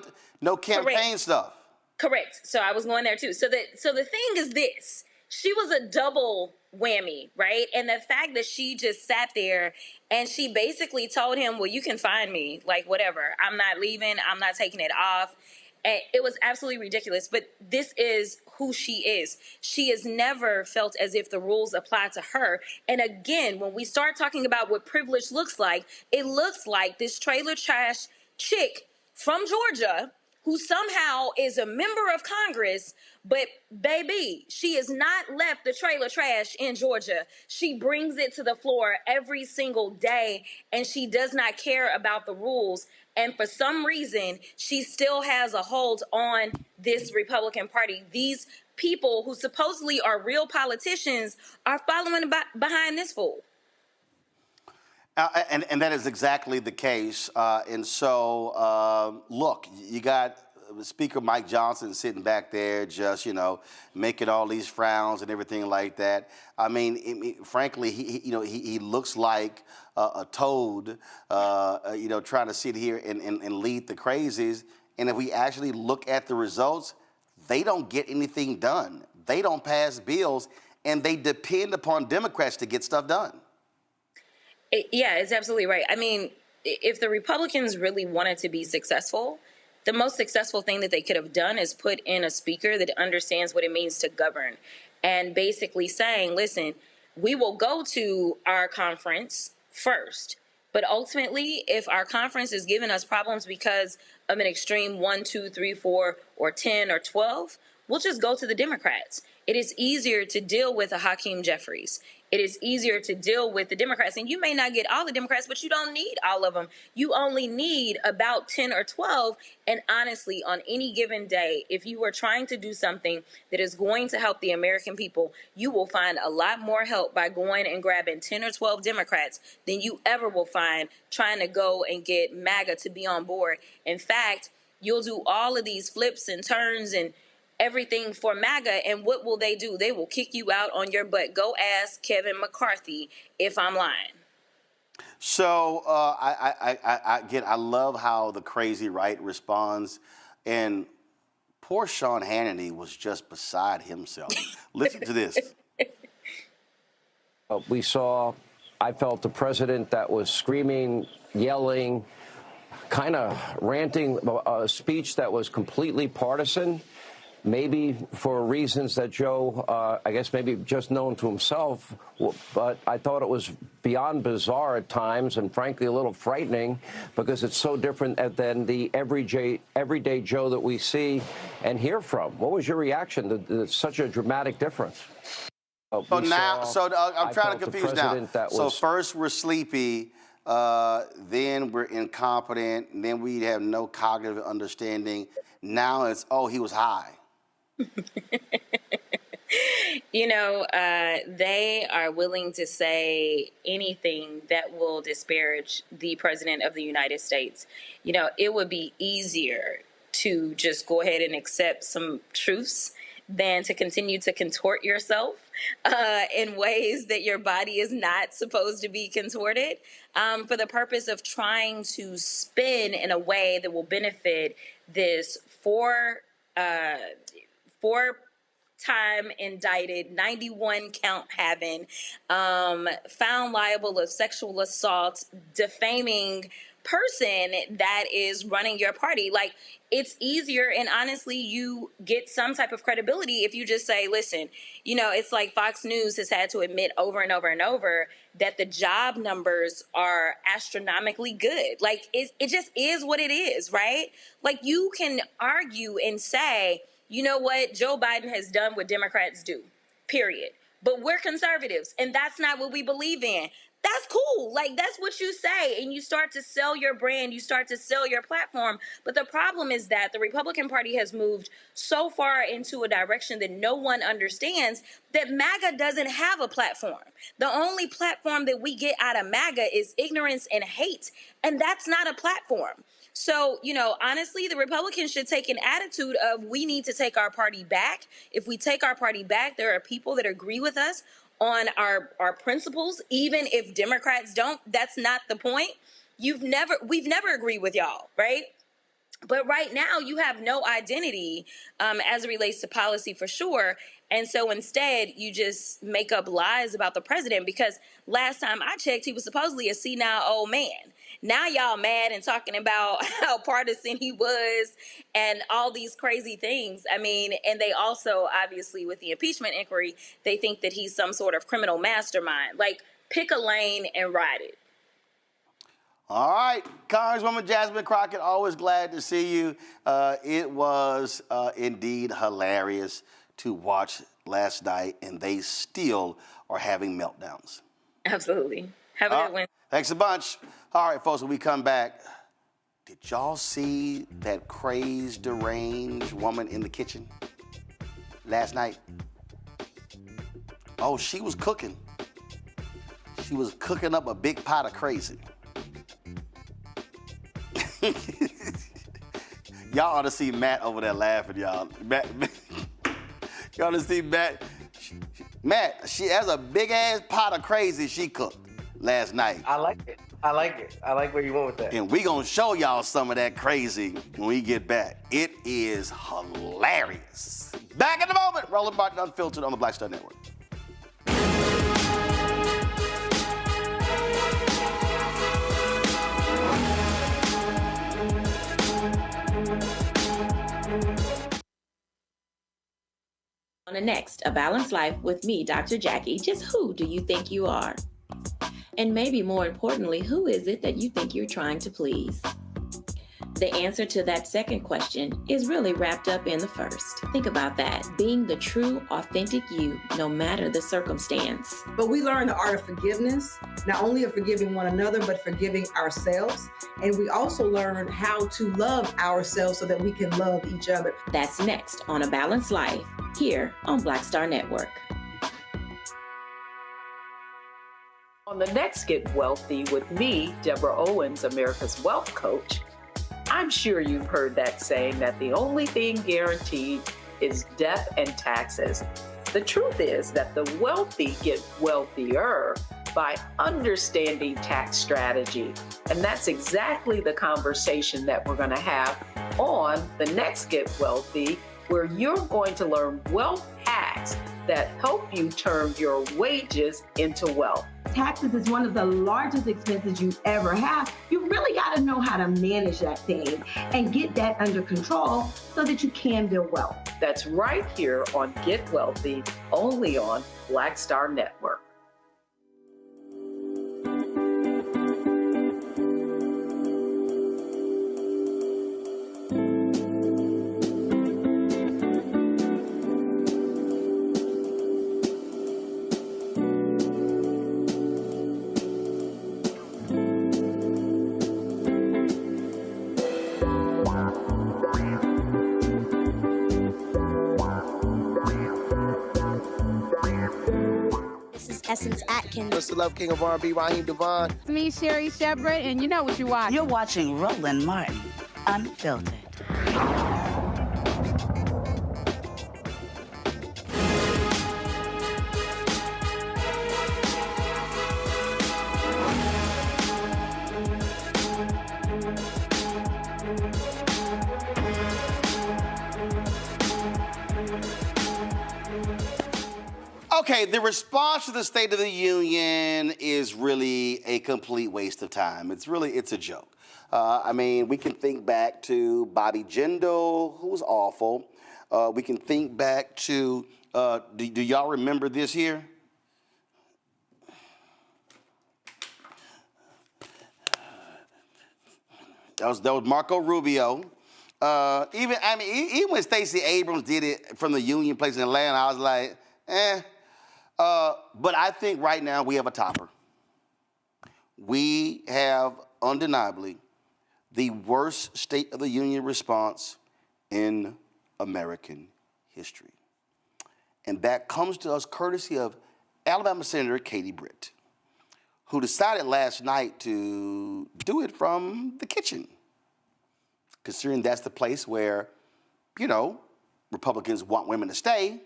stuff. Correct. So I was going there too. So the thing is this. She was a double whammy, right? And the fact that she just sat there and she basically told him, well, you can find me, like, whatever. I'm not leaving. I'm not taking it off. And it was absolutely ridiculous. But this is who she is. She has never felt as if the rules apply to her. And again, when we start talking about what privilege looks like, it looks like this trailer trash chick from Georgia who somehow is a member of Congress, but baby, she has not left the trailer trash in Georgia. She brings it to the floor every single day, and she does not care about the rules. And for some reason, she still has a hold on this Republican Party. These people who supposedly are real politicians are following behind this fool. And that is exactly the case. And so, look, you got Speaker Mike Johnson sitting back there just, making all these frowns and everything like that. I mean, frankly, he looks like a toad, trying to sit here and lead the crazies. And if we actually look at the results, they don't get anything done. They don't pass bills, and they depend upon Democrats to get stuff done. Yeah, it's absolutely right. I mean, if the Republicans really wanted to be successful, the most successful thing that they could have done is put in a speaker that understands what it means to govern and basically saying, listen, we will go to our conference first. But ultimately, if our conference is giving us problems because of an extreme 1, 2, 3, 4, or 10 or 12, we'll just go to the Democrats. It is easier to deal with a Hakeem Jeffries. It is easier to deal with the Democrats. And you may not get all the Democrats, but you don't need all of them. You only need about 10 or 12. And honestly, on any given day, if you are trying to do something that is going to help the American people, you will find a lot more help by going and grabbing 10 or 12 Democrats than you ever will find trying to go and get MAGA to be on board. In fact, you'll do all of these flips and turns and everything for MAGA, and what will they do? They will kick you out on your butt. Go ask Kevin McCarthy if I'm lying. So I love how the crazy right responds, and poor Sean Hannity was just beside himself. Listen to this. I felt the president that was screaming, yelling, kind of ranting, a speech that was completely partisan. Maybe for reasons that Joe, I guess maybe just known to himself, but I thought it was beyond bizarre at times and frankly a little frightening because it's so different than the everyday Joe that we see and hear from. What was your reaction to such a dramatic difference? I'm trying to confuse now. So first we're sleepy, then we're incompetent, and then we have no cognitive understanding. Now it's, he was high. They are willing to say anything that will disparage the president of the United States. It would be easier to just go ahead and accept some truths than to continue to contort yourself in ways that your body is not supposed to be contorted for the purpose of trying to spin in a way that will benefit this four-time indicted, 91 count having, found liable of sexual assault, defaming person that is running your party. Like, it's easier, and honestly, you get some type of credibility if you just say, listen, it's like Fox News has had to admit over and over and over that the job numbers are astronomically good. Like, it just is what it is, right? Like, you can argue and say, you know what, Joe Biden has done what Democrats do, period. But we're conservatives, and that's not what we believe in. That's cool. Like, that's what you say, and you start to sell your brand, you start to sell your platform. But the problem is that the Republican Party has moved so far into a direction that no one understands that MAGA doesn't have a platform. The only platform that we get out of MAGA is ignorance and hate, and that's not a platform. So, honestly, the Republicans should take an attitude of, we need to take our party back. If we take our party back, there are people that agree with us on our principles, even if Democrats don't. That's not the point. We've never agreed with y'all, right? But right now, you have no identity as it relates to policy for sure. And so instead, you just make up lies about the president, because last time I checked, he was supposedly a senile old man. Now y'all mad and talking about how partisan he was and all these crazy things. I mean, and they also, obviously, with the impeachment inquiry, they think that he's some sort of criminal mastermind. Like, pick a lane and ride it. All right, Congresswoman Jasmine Crockett, always glad to see you. It was indeed hilarious to watch last night, and they still are having meltdowns. Absolutely. Have a good one. Thanks a bunch. All right, folks, when we come back, did y'all see that crazed, deranged woman in the kitchen last night? Oh, she was cooking. She was cooking up a big pot of crazy. Y'all ought to see Matt over there laughing, y'all. Y'all ought to see Matt. She has a big-ass pot of crazy she cooked last night. I like it. I like where you went with that. And we gonna show y'all some of that crazy when we get back. It is hilarious. Back in a moment. Roland Martin Unfiltered on the Black Star Network. On the next, A Balanced Life with me, Dr. Jackie. Just who do you think you are? And maybe more importantly, who is it that you think you're trying to please? The answer to that second question is really wrapped up in the first. Think about that. Being the true, authentic you, no matter the circumstance. But we learn the art of forgiveness, not only of forgiving one another, but forgiving ourselves. And we also learn how to love ourselves so that we can love each other. That's next on A Balanced Life, here on Black Star Network. On the next Get Wealthy with me, Deborah Owens, America's Wealth Coach, I'm sure you've heard that saying that the only thing guaranteed is death and taxes. The truth is that the wealthy get wealthier by understanding tax strategy. And that's exactly the conversation that we're going to have on the next Get Wealthy, where you're going to learn wealth hacks that help you turn your wages into wealth. Taxes is one of the largest expenses you ever have. You really got to know how to manage that thing and get that under control so that you can build wealth. That's right here on Get Wealthy, only on Black Star Network. Essence Atkins. Mr. Love King of R&B, Raheem Devon. It's me, Sherry Shepard, and you know what you watch. You're watching Roland Martin, Unfiltered. Okay, the response to the State of the Union is really a complete waste of time. It's a joke. I mean, we can think back to Bobby Jindal, who was awful. We can think back to, do y'all remember this here? That was Marco Rubio. Even when Stacey Abrams did it from the Union place in Atlanta, I was like, eh. But I think right now we have a topper. We have undeniably the worst State of the Union response in American history. And that comes to us courtesy of Alabama Senator Katie Britt, who decided last night to do it from the kitchen, considering that's the place where, you know, Republicans want women to stay.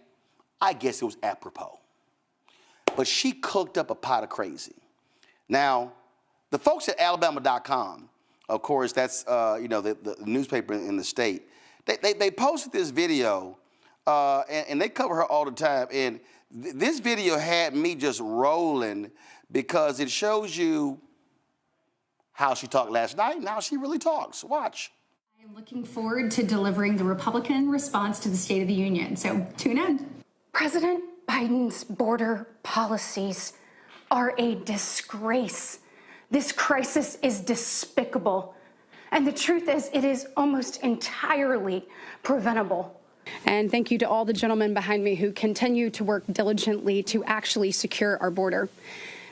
I guess it was apropos. But she cooked up a pot of crazy. Now, the folks at Alabama.com, of course, that's the newspaper in the state, they posted this video, and they cover her all the time. And this video had me just rolling because it shows you how she talked last night and how she really talks. Watch. I am looking forward to delivering the Republican response to the State of the Union, so tune in. President Biden's border policies are a disgrace. This crisis is despicable. And the truth is, it is almost entirely preventable. And thank you to all the gentlemen behind me who continue to work diligently to actually secure our border.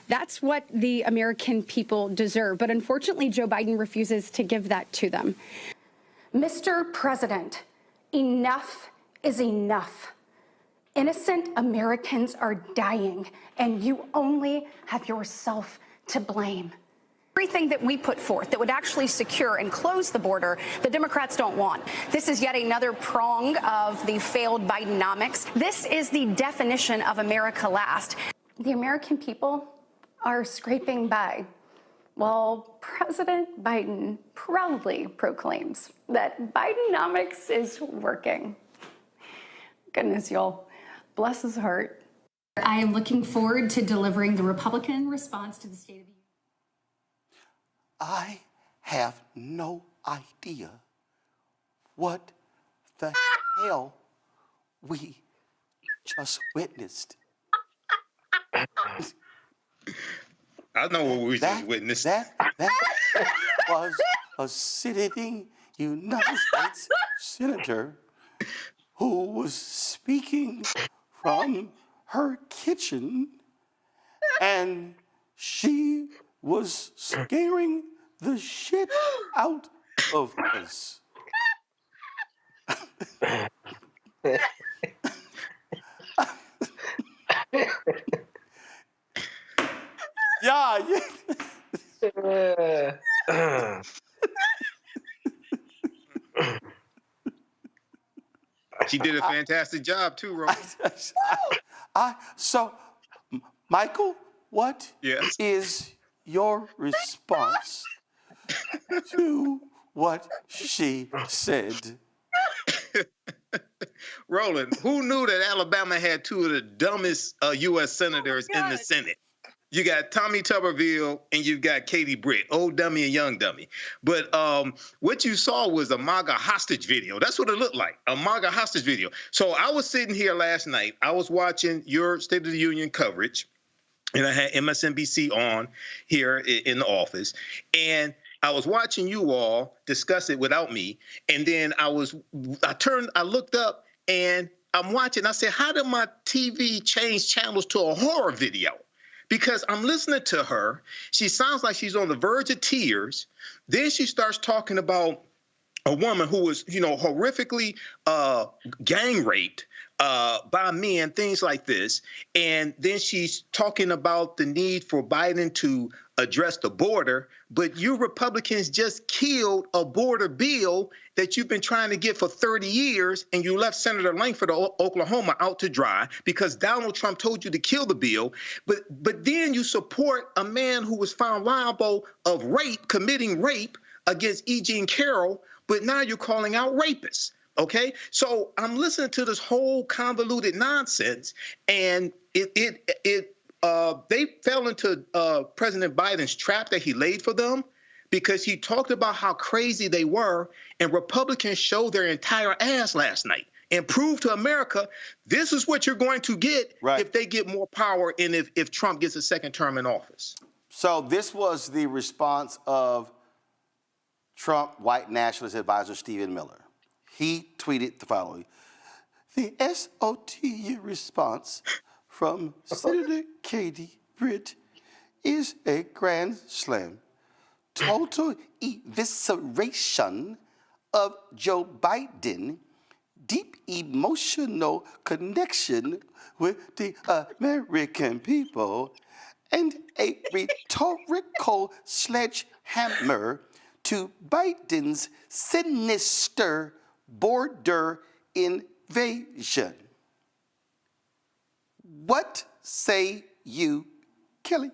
That's what the American people deserve. But unfortunately, Joe Biden refuses to give that to them. Mr. President, enough is enough. Innocent Americans are dying, and you only have yourself to blame. Everything that we put forth that would actually secure and close the border, the Democrats don't want. This is yet another prong of the failed Bidenomics. This is the definition of America last. The American people are scraping by, while President Biden proudly proclaims that Bidenomics is working. Goodness, y'all. Bless his heart. I am looking forward to delivering the Republican response to the State of the Union. I have no idea what the hell we just witnessed. I know what we just witnessed. That was a sitting United States senator who was speaking from her kitchen, and she was scaring the shit out of us. Yeah. She did a fantastic job too, Ron. So, Michael, what is your response to what she said? Roland, who knew that Alabama had two of the dumbest U.S. senators in the Senate? You got Tommy Tuberville and you've got Katie Britt, old dummy and young dummy. But what you saw was a MAGA hostage video. That's what it looked like, a MAGA hostage video. So I was sitting here last night. I was watching your State of the Union coverage, and I had MSNBC on here in the office. And I was watching you all discuss it without me. And then I looked up and I'm watching. I said, how did my TV change channels to a horror video? Because I'm listening to her. She sounds like she's on the verge of tears. Then she starts talking about a woman who was, horrifically gang raped by men, things like this. And then she's talking about the need for Biden to address the border. But you Republicans just killed a border bill that you've been trying to get for 30 years, and you left Senator Langford of Oklahoma out to dry because Donald Trump told you to kill the bill. But then you support a man who was found liable of rape, committing rape against E. Jean Carroll, but now you're calling out rapists. Okay, so I'm listening to this whole convoluted nonsense, and they fell into President Biden's trap that he laid for them, because he talked about how crazy they were, and Republicans showed their entire ass last night and proved to America this is what you're going to get if they get more power and if Trump gets a second term in office. So this was the response of Trump white nationalist advisor Stephen Miller. He tweeted the following: the SOTU response from Senator Katie Britt is a grand slam. Total evisceration of Joe Biden, deep emotional connection with the American people, and a rhetorical sledgehammer to Biden's sinister border invasion. What say you, Kelly?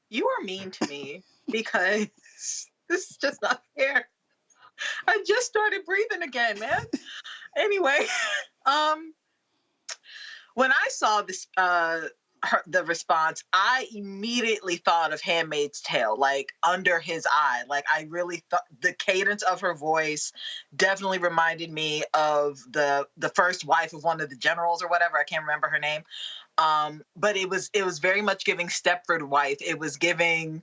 You are mean to me because this is just not fair. I just started breathing again, man. Anyway, when I saw this, the response, I immediately thought of Handmaid's Tale, like Under His Eye. Like, I really thought the cadence of her voice definitely reminded me of the first wife of one of the generals or whatever. I can't remember her name. But it was very much giving Stepford wife. It was giving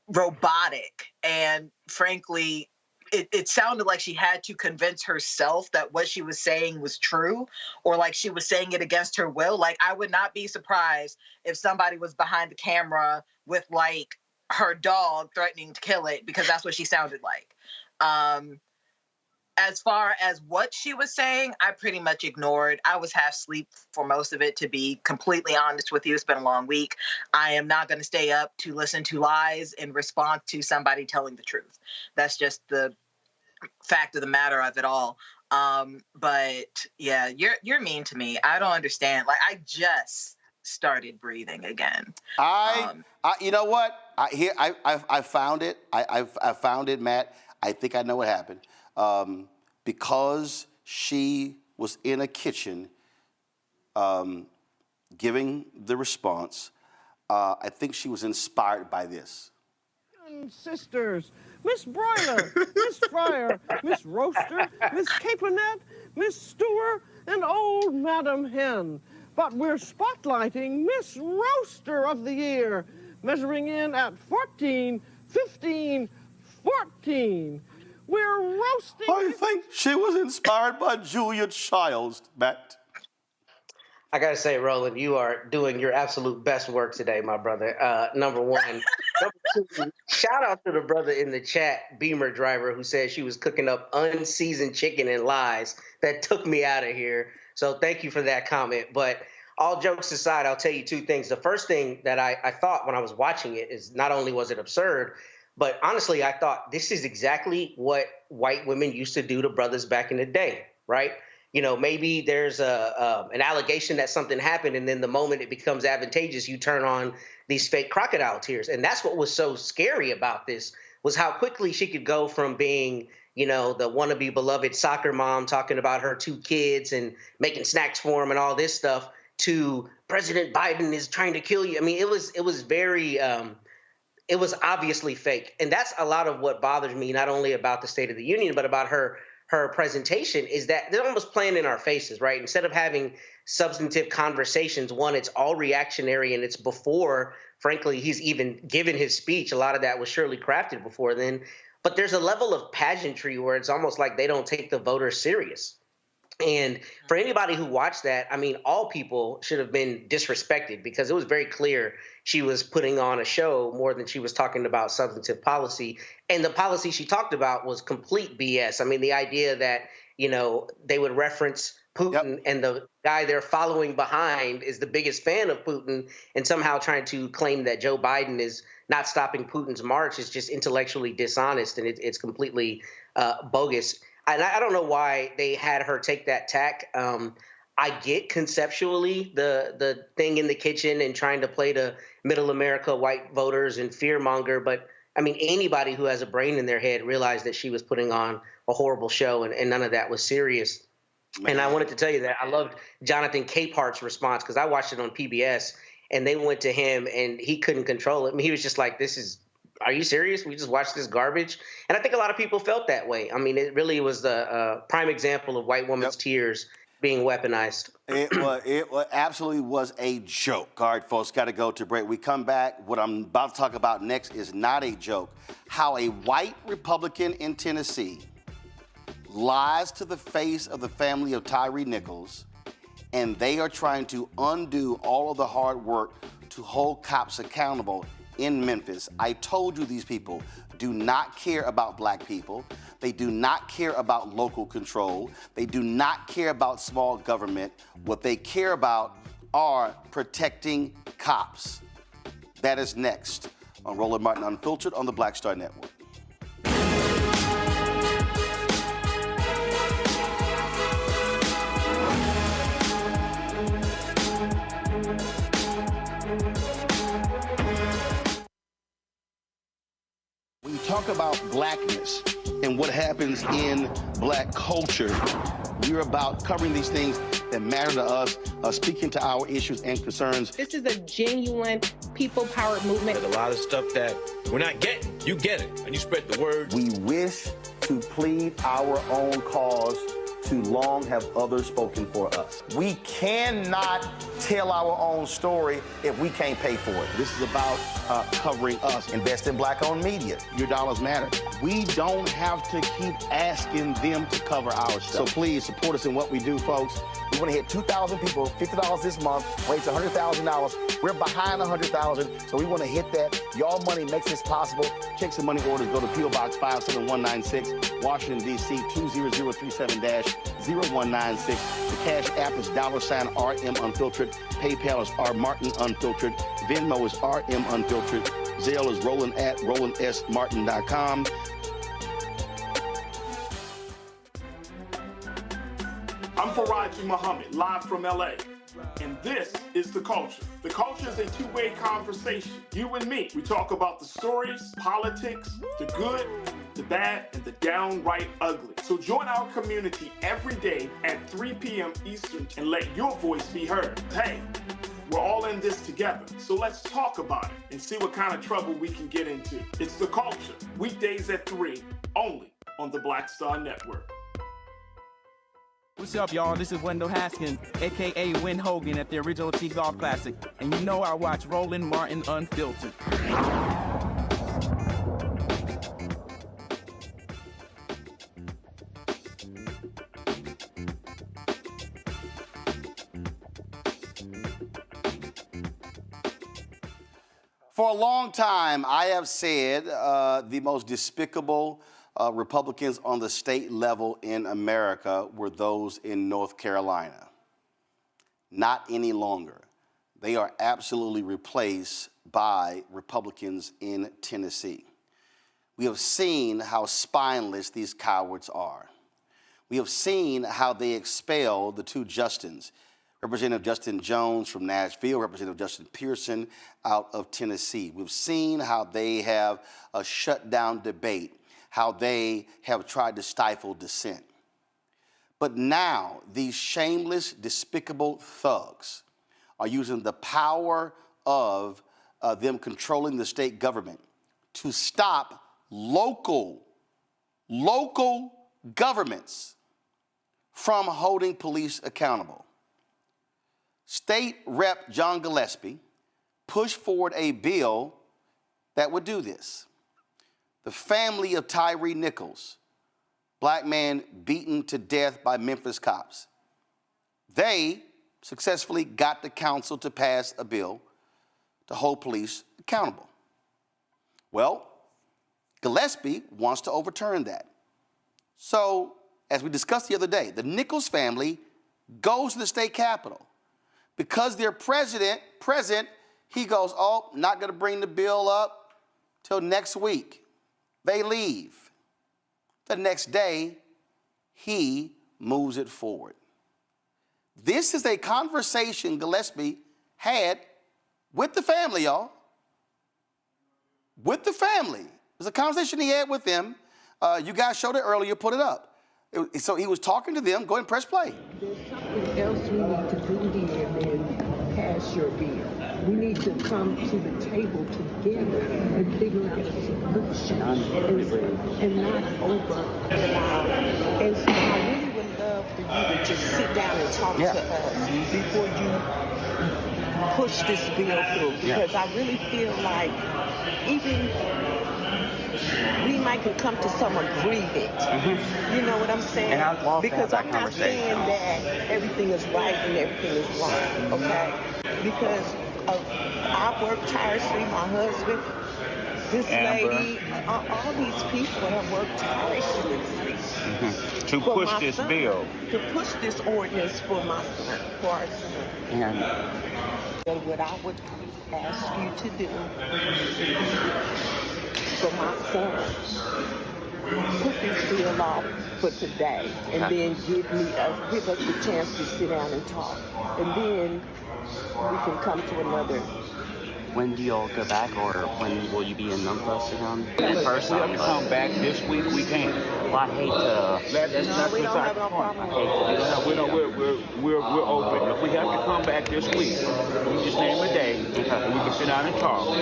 robotic, and frankly, it sounded like she had to convince herself that what she was saying was true, or like she was saying it against her will. Like, I would not be surprised if somebody was behind the camera with like her dog threatening to kill it, because that's what she sounded like. As far as what she was saying, I pretty much ignored. I was half asleep for most of it, to be completely honest with you. It's been a long week. I am not going to stay up to listen to lies in response to somebody telling the truth. That's just the fact of the matter of it all. But yeah, you're mean to me. I don't understand. Like, I just started breathing again. You know what? I found it. I found it, Matt. I think I know what happened. Because she was in a kitchen giving the response, I think she was inspired by this. Sisters, Miss Broiler, Miss Fryer, Miss Roaster, Miss Capronette, Miss Stewer, and old Madam Hen. But we're spotlighting Miss Roaster of the Year, measuring in at 14, 15, 14. We're roasting. I think she was inspired by Julia Childs, Matt. I got to say, Roland, you are doing your absolute best work today, my brother. Number one. Number two, shout out to the brother in the chat, Beamer Driver, who said she was cooking up unseasoned chicken and lies. That took me out of here. So thank you for that comment. But all jokes aside, I'll tell you two things. The first thing that I thought when I was watching it is not only was it absurd, but honestly, I thought this is exactly what white women used to do to brothers back in the day, right? You know, maybe there's an allegation that something happened, and then the moment it becomes advantageous, you turn on these fake crocodile tears. And that's what was so scary about this, was how quickly she could go from being, you know, the wannabe beloved soccer mom talking about her 2 kids and making snacks for them and all this stuff, to President Biden is trying to kill you. I mean, it was very it was obviously fake. And that's a lot of what bothers me, not only about the State of the Union, but about her presentation, is that they're almost playing in our faces, right? Instead of having substantive conversations, one, it's all reactionary, and it's before, frankly, he's even given his speech. A lot of that was surely crafted before then. But there's a level of pageantry where it's almost like they don't take the voters serious. And for anybody who watched that, I mean, all people should have been disrespected because it was very clear she was putting on a show more than she was talking about substantive policy. And the policy she talked about was complete BS. I mean, the idea that, you know, they would reference Putin and the guy they're following behind is the biggest fan of Putin, and somehow trying to claim that Joe Biden is not stopping Putin's march is just intellectually dishonest, and it's completely bogus. And I don't know why they had her take that tack. I get conceptually the thing in the kitchen and trying to play to middle America white voters and fearmonger, but I mean, anybody who has a brain in their head realized that she was putting on a horrible show, and none of that was serious. Man. And I wanted to tell you that I loved Jonathan Capehart's response because I watched it on PBS, and they went to him and he couldn't control it. I mean, he was just like, are you serious? We just watched this garbage? And I think a lot of people felt that way. I mean, it really was the prime example of white woman's tears being weaponized. It absolutely was a joke. All right, folks, got to go to break. We come back. What I'm about to talk about next is not a joke. How a white Republican in Tennessee lies to the face of the family of Tyre Nichols, and they are trying to undo all of the hard work to hold cops accountable in Memphis. I told you these people do not care about black people. They do not care about local control. They do not care about small government. What they care about are protecting cops. That is next on Roland Martin Unfiltered on the Black Star Network. When you talk about blackness and what happens in black culture, we're about covering these things that matter to us, speaking to our issues and concerns. This is a genuine people-powered movement. There's a lot of stuff that we're not getting. You get it, and you spread the word. We wish to plead our own cause. Too long have others spoken for us. We cannot tell our own story if we can't pay for it. This is about covering us. Invest in black-owned media. Your dollars matter. We don't have to keep asking them to cover our stuff. So please support us in what we do, folks. We want to hit 2,000 people, $50 this month, raise $100,000. We're behind 100,000, so we want to hit that. Y'all money makes this possible. Checks and money orders go to P.O. Box 57196, Washington, D.C. 20037-0196. The Cash App is $RM Unfiltered. PayPal is R Martin Unfiltered. Venmo is RM Unfiltered. Zelle is Roland at RolandSMartin.com. I'm Faraji Muhammad, live from LA. And this is The Culture. The Culture is a two-way conversation. You and me. We talk about the stories, politics, the good, the bad, and the downright ugly. So join our community every day at 3 p.m. Eastern and let your voice be heard. Hey, we're all in this together. So let's talk about it and see what kind of trouble we can get into. It's The Culture, weekdays at 3, only on the Black Star Network. What's up, y'all? This is Wendell Haskins, a.k.a. Win Hogan at the original T-Golf Classic. And you know I watch Roland Martin Unfiltered. For a long time, I have said the most despicable Republicans on the state level in America were those in North Carolina. Not any longer. They are absolutely replaced by Republicans in Tennessee. We have seen how spineless these cowards are. We have seen how they expelled the two Justins, Representative Justin Jones from Nashville, Representative Justin Pearson out of Tennessee. We've seen how they have shut down debate, how they have tried to stifle dissent. But now, these shameless, despicable thugs are using the power of them controlling the state government to stop local governments from holding police accountable. State Rep. John Gillespie pushed forward a bill that would do this. The family of Tyre Nichols black man beaten to death by Memphis cops. They successfully got the council to pass a bill to hold police accountable. Well, Gillespie wants to overturn that. So, as we discussed the other day, the Nichols family goes to the state capitol. Because they're present, he goes, oh, not gonna bring the bill up till next week. They leave. The next day, he moves it forward. This is a conversation Gillespie had with the family, y'all. With the family. It was a conversation he had with them. You guys showed it earlier, put it up. So he was talking to them. Go ahead and press play. There's something else we need to do here than pass your bill. We need to come to the table together and figure out a solution and not over. And so I really would love for you to just sit down and talk to us before you push this bill through. Because I really feel like even we might can come to some agreement. You know what I'm saying? And I'd love because to have I'm that not saying that everything is right and everything is wrong, okay? Because I work tirelessly, my husband, this lady, all these people have worked tirelessly to push this bill. To push this ordinance for my son, for our son. And what I would ask you to do for my son, put this bill off for today, and then give us the chance to sit down and talk, and then we can come to another. When do y'all go back, or when will you be in Memphis again? In person? We have to come back this week. We can. Well, I hate to. We don't have no problem. We're open. If we have to come back this week, we just name a day, and we can sit down and talk.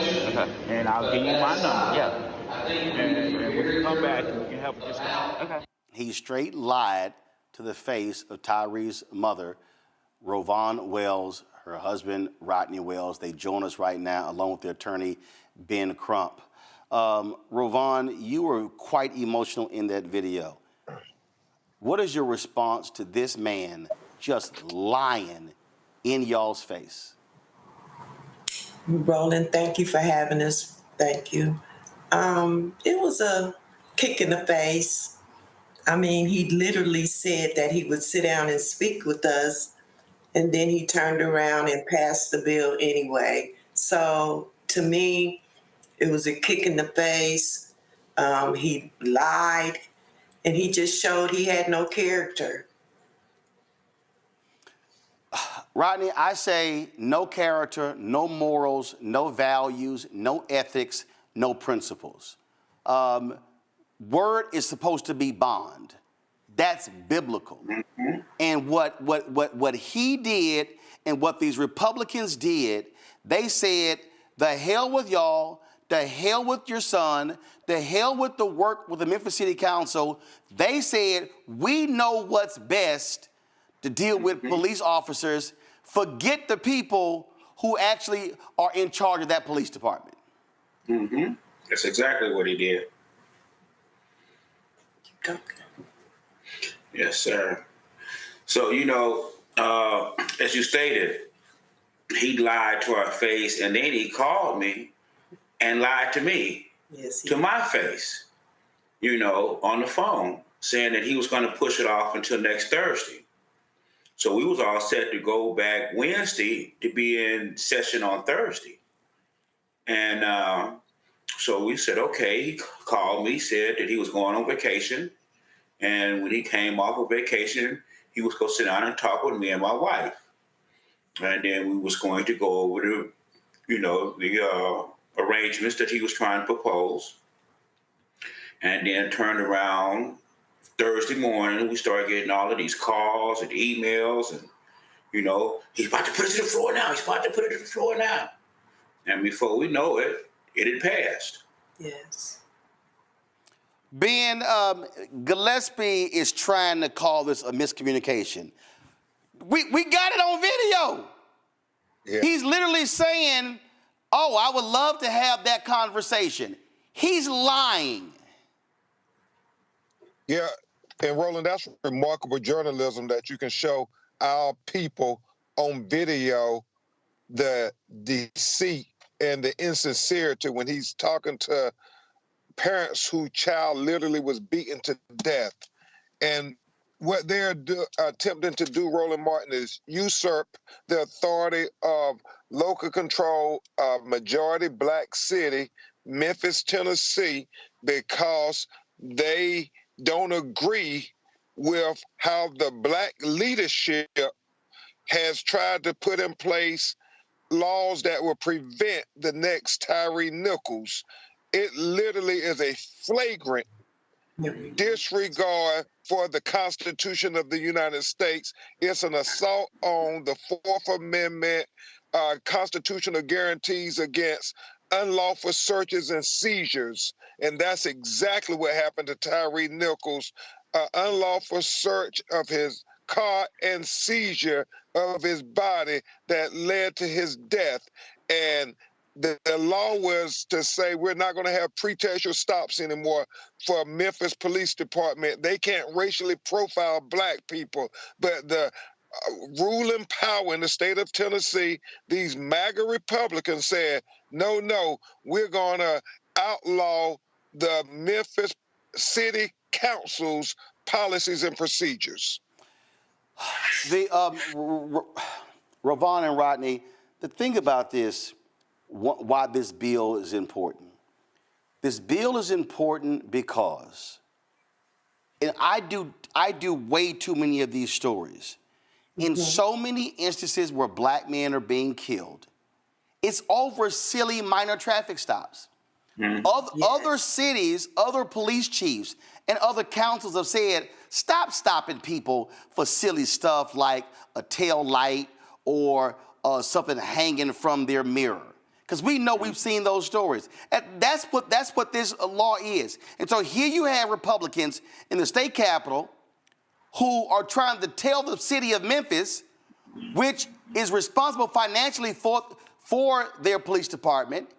And I'll give you my number. And we can come back and we can have a discussion. He straight lied to the face of Tyre's mother, Rovon Wells, her husband, Rodney Wells. They join us right now, along with their attorney, Ben Crump. Rovon, you were quite emotional in that video. What is your response to this man just lying in y'all's face? Roland, thank you for having us. Thank you. It was a kick in the face. I mean, he literally said that he would sit down and speak with us, and then he turned around and passed the bill anyway. So to me, it was a kick in the face. He lied, and he just showed he had no character. Rodney, I say no character, no morals, no values, no ethics, no principles. Word is supposed to be bond. That's biblical. And what he did and what these Republicans did, they said, the hell with y'all, the hell with your son, the hell with the work with the Memphis City Council. They said, we know what's best to deal with police officers. Forget the people who actually are in charge of that police department. That's exactly what he did. Yes, sir. So, you know, as you stated, he lied to our face, and then he called me and lied to me, to my face, you know, on the phone, saying that he was going to push it off until next Thursday. So we was all set to go back Wednesday to be in session on Thursday. And so we said, okay. He called me, said that he was going on vacation. And when he came off of vacation, he was going to sit down and talk with me and my wife. And then we was going to go over the, you know, the arrangements that he was trying to propose. And then turned around Thursday morning, we started getting all of these calls and emails, and, you know, he's about to put it to the floor now. He's about to put it to the floor now. And before we know it, it had passed. Yes. Ben, Gillespie is trying to call this a miscommunication. We got it on video. Yeah. He's literally saying, oh, I would love to have that conversation. He's lying. Yeah, And Roland, that's remarkable journalism that you can show our people on video the deceit and the insincerity when he's talking to parents whose child literally was beaten to death. And what they're attempting to do, Roland Martin, is usurp the authority of local control of majority black city, Memphis, Tennessee, because they don't agree with how the black leadership has tried to put in place laws that will prevent the next Tyre Nichols. It literally is a flagrant disregard for the Constitution of the United States. It's an assault on the Fourth Amendment constitutional guarantees against unlawful searches and seizures. And that's exactly what happened to Tyre Nichols. Unlawful search of his car and seizure of his body that led to his death. And the law was to say we're not going to have pretextual stops anymore for Memphis Police Department. They can't racially profile black people. But the ruling power in the state of Tennessee, these MAGA Republicans said, no, we're going to outlaw the Memphis City Council's policies and procedures. Ravon and Rodney, the thing about this, why this bill is important. This bill is important because, and I do way too many of these stories. In so many instances where black men are being killed, it's over silly minor traffic stops. Other cities, other police chiefs, and other councils have said, stop stopping people for silly stuff like a tail light or something hanging from their mirror. Because we know we've seen those stories. And that's what this law is. And so here you have Republicans in the state capitol who are trying to tell the city of Memphis, which is responsible financially for their police department,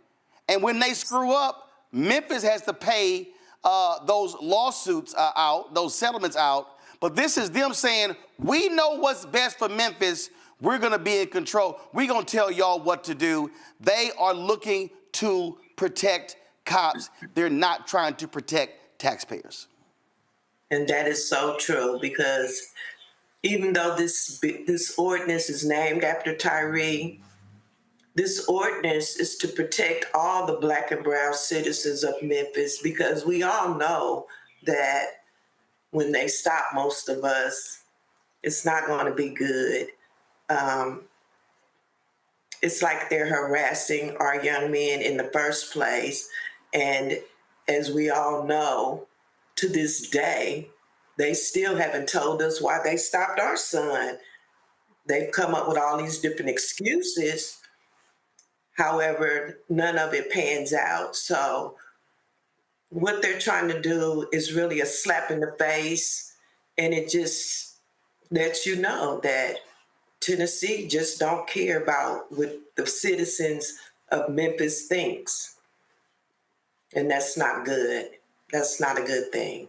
and when they screw up, Memphis has to pay those lawsuits out, those settlements out. But this is them saying, we know what's best for Memphis. We're going to be in control. We're going to tell y'all what to do. They are looking to protect cops. They're not trying to protect taxpayers. And that is so true, because even though this ordinance is named after Tyre, this ordinance is to protect all the black and brown citizens of Memphis, because we all know that when they stop most of us, it's not going to be good. It's like they're harassing our young men in the first place. And as we all know, to this day, they still haven't told us why they stopped our son. They've come up with all these different excuses. However, none of it pans out. So what they're trying to do is really a slap in the face. And it just lets you know that Tennessee just don't care about what the citizens of Memphis thinks. And that's not good. That's not a good thing.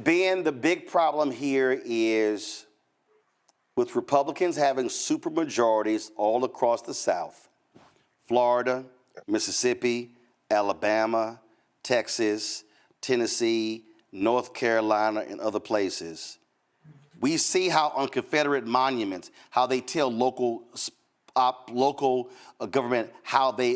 Ben, the big problem here is with Republicans having supermajorities all across the South, Florida, Mississippi, Alabama, Texas, Tennessee, North Carolina, and other places. We see how on Confederate monuments, how they tell local government how they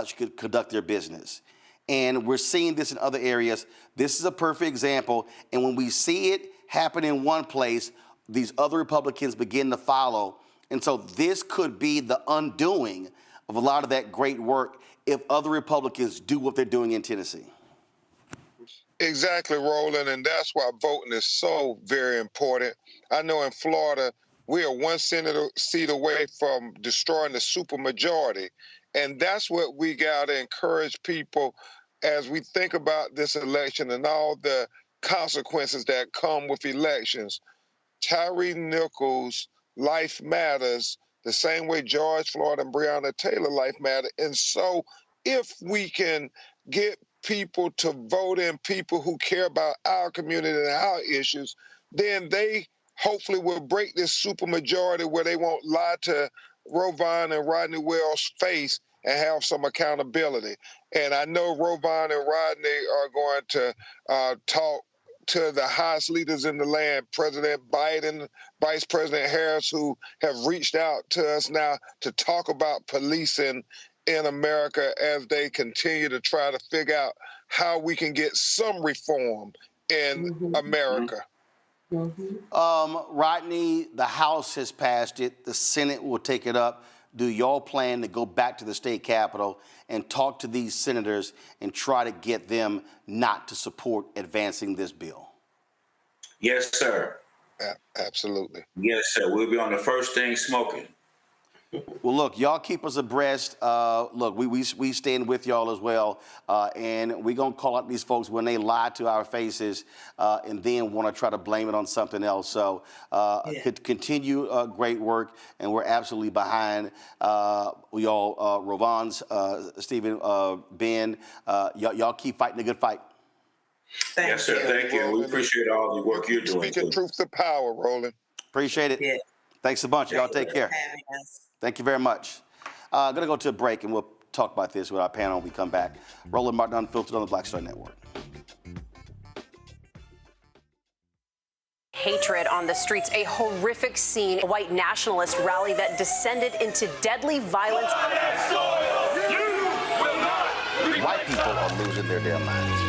should conduct their business. And we're seeing this in other areas. This is a perfect example. And when we see it happen in one place, these other Republicans begin to follow. And so this could be the undoing of a lot of that great work if other Republicans do what they're doing in Tennessee. Exactly, Roland, and that's why voting is so very important. I know in Florida, we are one seat away from destroying the supermajority, and that's what we got to encourage people as we think about this election and all the consequences that come with elections. Tyre Nichols' life matters the same way George Floyd and Breonna Taylor life matter. And so if we can get people to vote in people who care about our community and our issues, then they hopefully will break this supermajority where they won't lie to Rovon and Rodney Wells' face and have some accountability. And I know Rovon and Rodney are going to talk to the highest leaders in the land, President Biden, Vice President Harris, who have reached out to us now to talk about policing in America as they continue to try to figure out how we can get some reform in America. Rodney, the House has passed it. The Senate will take it up. Do y'all plan to go back to the state capitol and talk to these senators and try to get them not to support advancing this bill? Yes, sir. Absolutely. Yes, sir. We'll be on the first thing smoking. Well, look, y'all keep us abreast. Look, we stand with y'all as well, and we're going to call out these folks when they lie to our faces and then want to try to blame it on something else. So continue great work, and we're absolutely behind y'all, Rovon's, Stephen, Ben. Y'all keep fighting a good fight. Yes, sir. Thank you. We appreciate all the work you're doing. Speaking truth to power, Roland. Appreciate it. Yeah. Thanks a bunch. Y'all take care. Thank you very much. I'm going to go to a break, and we'll talk about this with our panel when we come back. Roland Martin Unfiltered on the Black Star Network. Hatred on the streets, a horrific scene, a white nationalist rally that descended into deadly violence. White people are losing their damn minds.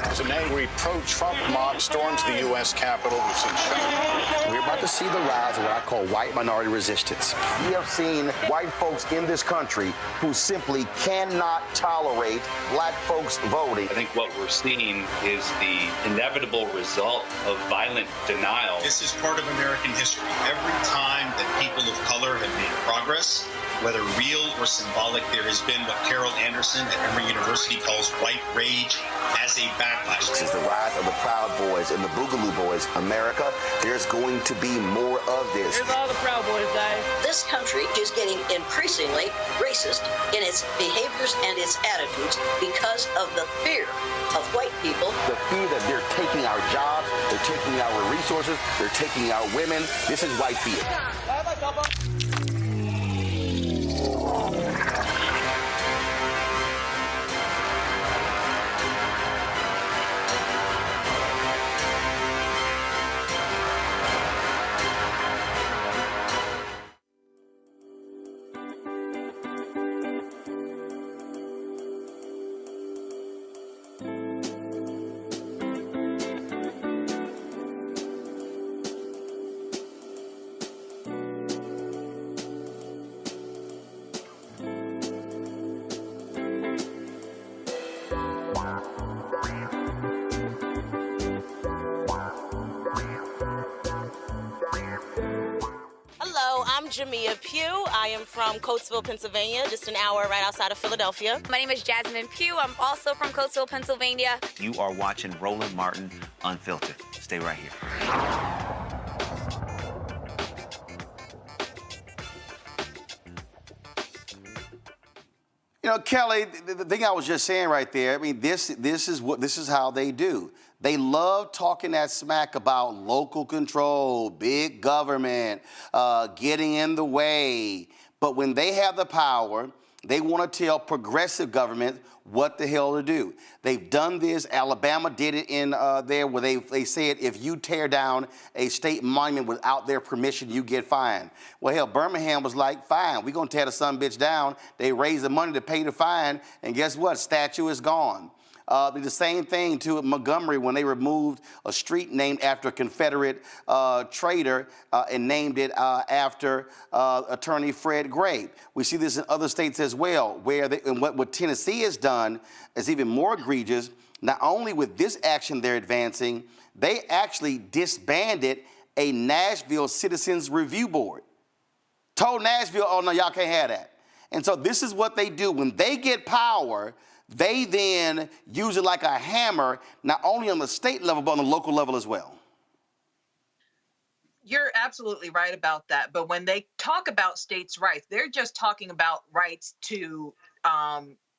As an angry pro-Trump mob storms the U.S. Capitol, we've seen We're about to see the rise of what I call white minority resistance. We have seen white folks in this country who simply cannot tolerate black folks voting. I think what we're seeing is the inevitable result of violent denial. This is part of American history. Every time that people of color have made progress, whether real or symbolic, there has been what Carol Anderson at Emory University calls white rage as a backlash. This is the rise of the Proud Boys and the Boogaloo Boys. America, there's going to be more of this. Here's all the Proud Boys, guys. This country is getting increasingly racist in its behaviors and its attitudes because of the fear of white people. The fear that they're taking our jobs, they're taking our resources, they're taking our women. This is white fear. I'm Jamia Pugh. I am from Coatesville, Pennsylvania, just an hour right outside of Philadelphia. My name is Jasmine Pugh. I'm also from Coatesville, Pennsylvania. You are watching Roland Martin Unfiltered. Stay right here. You know, Kelly, the thing I was just saying right there, I mean, this is how they do. They love talking that smack about local control, big government, getting in the way. But when they have the power, they want to tell progressive government what the hell to do. They've done this. Alabama did it in there where they said if you tear down a state monument without their permission, you get fined. Well, hell, Birmingham was like, fine, we're going to tear the son bitch down. They raised the money to pay the fine, and guess what? Statue is gone. The same thing to Montgomery when they removed a street named after a Confederate traitor and named it after Attorney Fred Gray. We see this in other states as well, where and what Tennessee has done is even more egregious. Not only with this action they're advancing, they actually disbanded a Nashville Citizens Review Board. Told Nashville, oh no, y'all can't have that. And so this is what they do. When they get power, they then use it like a hammer, not only on the state level, but on the local level as well. You're absolutely right about that. But when they talk about states' rights, they're just talking about rights to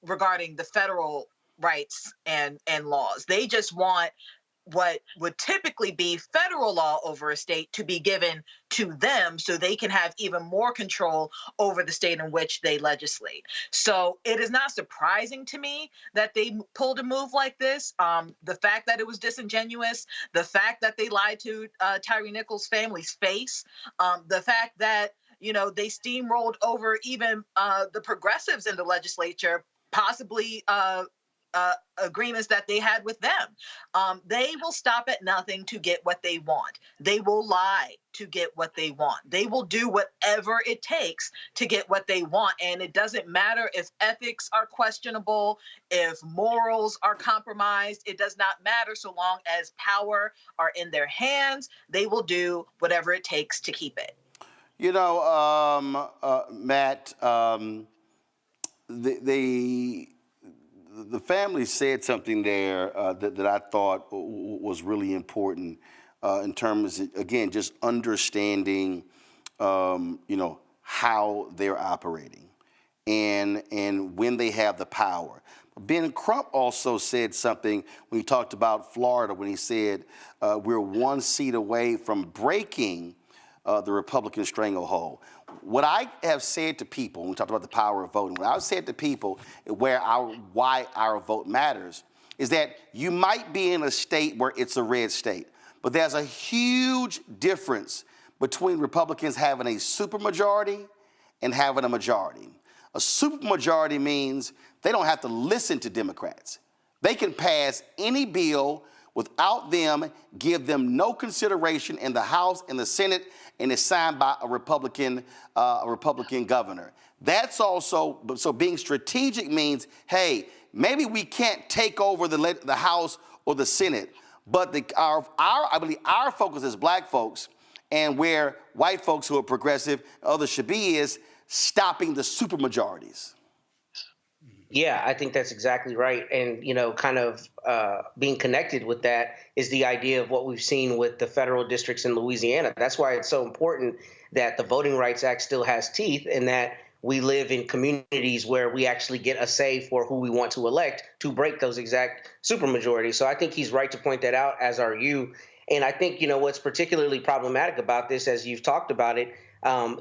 regarding the federal rights and laws. They just want what would typically be federal law over a state to be given to them so they can have even more control over the state in which they legislate. So it is not surprising to me that they pulled a move like this. The fact that it was disingenuous, the fact that they lied to Tyre Nichols' family's face, the fact that, you know, they steamrolled over even the progressives in the legislature, possibly agreements that they had with them. They will stop at nothing to get what they want. They will lie to get what they want. They will do whatever it takes to get what they want. And it doesn't matter if ethics are questionable, if morals are compromised. It does not matter so long as power are in their hands. They will do whatever it takes to keep it. You know, Matt, the family said something there that I thought was really important in terms of, again, just understanding, you know, how they're operating and when they have the power. Ben Crump also said something when he talked about Florida, when he said we're one seat away from breaking the Republican stranglehold. What I have said to people, when we talked about the power of voting, what I've said to people why our vote matters is that you might be in a state where it's a red state, but there's a huge difference between Republicans having a supermajority and having a majority. A supermajority means they don't have to listen to Democrats. They can pass any bill without them, give them no consideration in the House and the Senate, and it's signed by a Republican governor. That's also, so being strategic means, hey, maybe we can't take over the House or the Senate, but I believe our focus as black folks and where white folks who are progressive, others should be, is stopping the supermajorities. Yeah, I think that's exactly right. And, you know, kind of being connected with that is the idea of what we've seen with the federal districts in Louisiana. That's why it's so important that the Voting Rights Act still has teeth and that we live in communities where we actually get a say for who we want to elect to break those exact supermajorities. So I think he's right to point that out, as are you. And I think, you know, what's particularly problematic about this, as you've talked about it,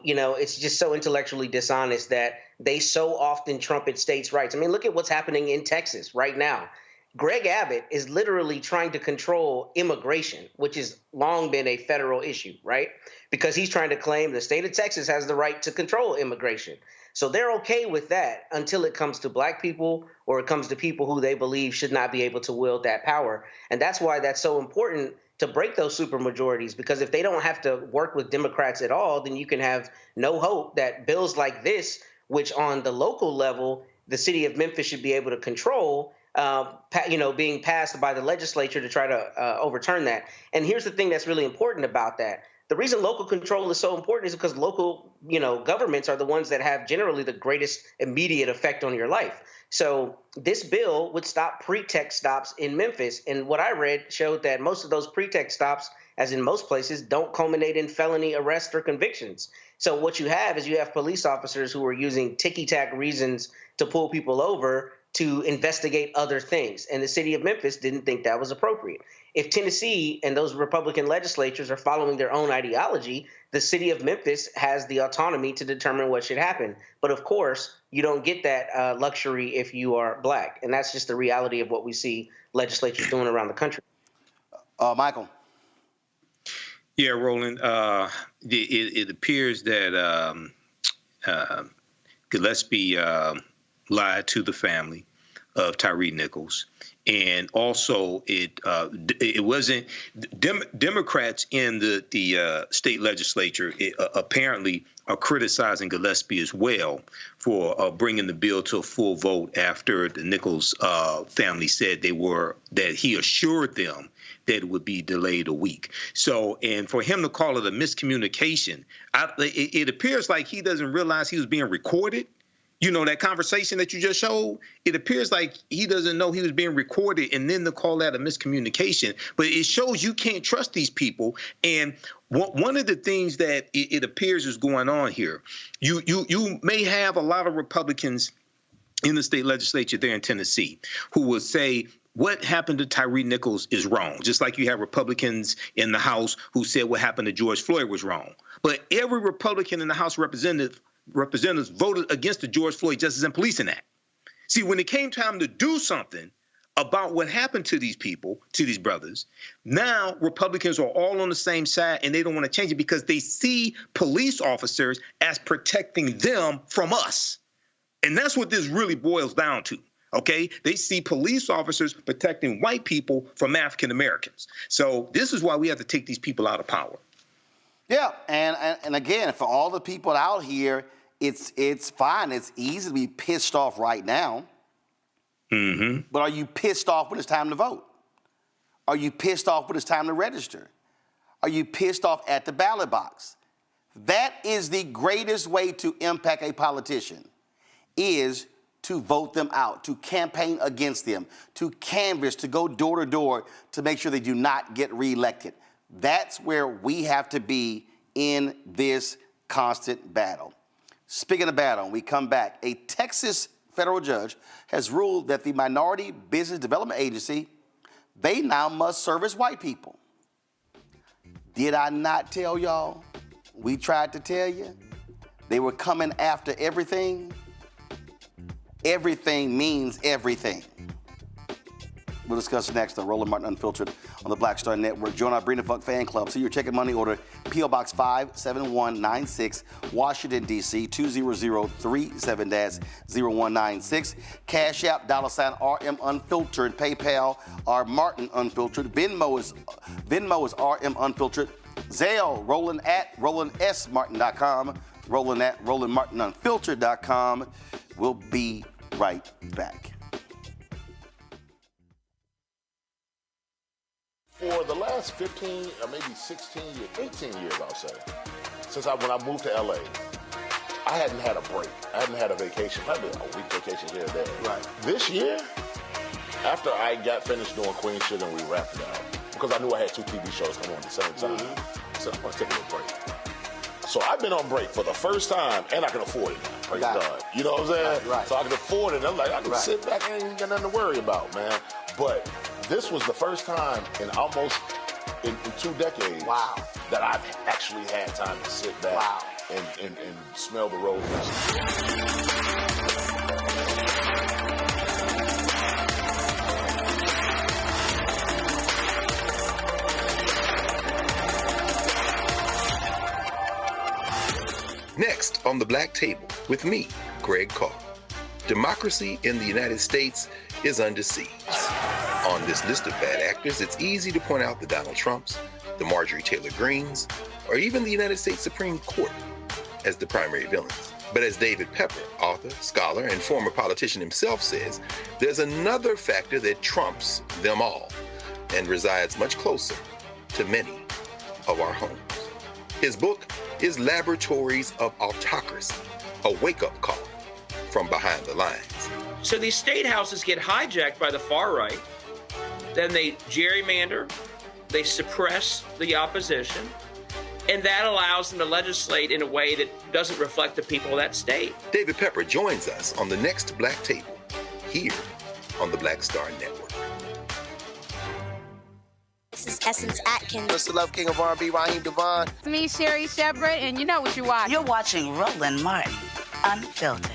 you know, it's just so intellectually dishonest that they so often trumpet states' rights. I mean, look at what's happening in Texas right now. Greg Abbott is literally trying to control immigration, which has long been a federal issue, right? Because he's trying to claim the state of Texas has the right to control immigration. So they're okay with that until it comes to black people or it comes to people who they believe should not be able to wield that power. And that's why that's so important to break those supermajorities, because if they don't have to work with Democrats at all, then you can have no hope that bills like this, which on the local level, the city of Memphis should be able to control, you know, being passed by the legislature to try to overturn that. And here's the thing that's really important about that. The reason local control is so important is because local, you know, governments are the ones that have generally the greatest immediate effect on your life. So this bill would stop pretext stops in Memphis. And what I read showed that most of those pretext stops, as in most places, don't culminate in felony arrests or convictions. So what you have is you have police officers who are using ticky-tack reasons to pull people over to investigate other things. And the city of Memphis didn't think that was appropriate. If Tennessee and those Republican legislatures are following their own ideology, the city of Memphis has the autonomy to determine what should happen. But of course, you don't get that luxury if you are black. And that's just the reality of what we see legislatures doing around the country. Michael. Yeah, Roland, it appears that Gillespie lied to the family of Tyre Nichols. And also, it wasn't Democrats in the state legislature apparently are criticizing Gillespie as well for bringing the bill to a full vote after the Nichols family said that he assured them that it would be delayed a week. So, and for him to call it a miscommunication, it appears like he doesn't realize he was being recorded. You know, that conversation that you just showed, it appears like he doesn't know he was being recorded, and then to call that a miscommunication. But it shows you can't trust these people. And one of the things that it appears is going on here, you may have a lot of Republicans in the state legislature there in Tennessee who will say what happened to Tyre Nichols is wrong, just like you have Republicans in the House who said what happened to George Floyd was wrong. But every Republican in the House of Representatives voted against the George Floyd Justice and Policing Act. See, when it came time to do something about what happened to these people, to these brothers, now Republicans are all on the same side and they don't want to change it because they see police officers as protecting them from us. And that's what this really boils down to. Okay, they see police officers protecting white people from African Americans. So this is why we have to take these people out of power. Yeah, and again, for all the people out here, it's fine. It's easy to be pissed off right now. Mm-hmm. But are you pissed off when it's time to vote? Are you pissed off when it's time to register? Are you pissed off at the ballot box? That is the greatest way to impact a politician, is to vote them out, to campaign against them, to canvass, to go door to door to make sure they do not get reelected. That's where we have to be in this constant battle. Speaking of battle, we come back. A Texas federal judge has ruled that the Minority Business Development Agency, they now must service white people. Did I not tell y'all? We tried to tell you. They were coming after everything. Everything means everything. We'll discuss next on Roland Martin Unfiltered on the Black Star Network. Join our Bring the Fuck fan club. See your check and money order, P.O. Box 57196, Washington, D.C., 20037-0196. Cash App, $RM Unfiltered. PayPal, R Martin Unfiltered. Venmo is RM Unfiltered. Zelle, Roland at RolandSMartin.com. Roland at RolandMartinUnfiltered.com. We'll be right back. For the last 15 or maybe 16 years, 18 years, I'll say, since when I moved to LA, I hadn't had a break. I hadn't had a vacation, probably a week vacation here and there. Right. This year, after I got finished doing Queen Shit and we wrapped it out, because I knew I had 2 TV shows coming on at the same time, I said, I'm going to take a little break. So I've been on break for the first time, and I can afford it now. Praise God. You know what I'm saying? Right. So I can afford it. And I'm like, I can sit back and ain't got nothing to worry about, man. But this was the first time in almost in 2 decades that I've actually had time to sit back and smell the roses. Next on the Black Table with me, Greg Carr. Democracy in the United States is under siege. On this list of bad actors, it's easy to point out the Donald Trumps, the Marjorie Taylor Greens, or even the United States Supreme Court as the primary villains. But as David Pepper, author, scholar, and former politician himself says, there's another factor that trumps them all and resides much closer to many of our homes. His book is Laboratories of Autocracy, a wake-up call from behind the lines. So these state houses get hijacked by the far right, then they gerrymander, they suppress the opposition, and that allows them to legislate in a way that doesn't reflect the people of that state. David Pepper joins us on the next Black Table, here on the Black Star Network. This is Essence Atkins. It's the Love King of R&B, Raheem Devon. It's me, Sherry Shepherd, and you know what you're watching. You're watching Roland Martin Unfiltered.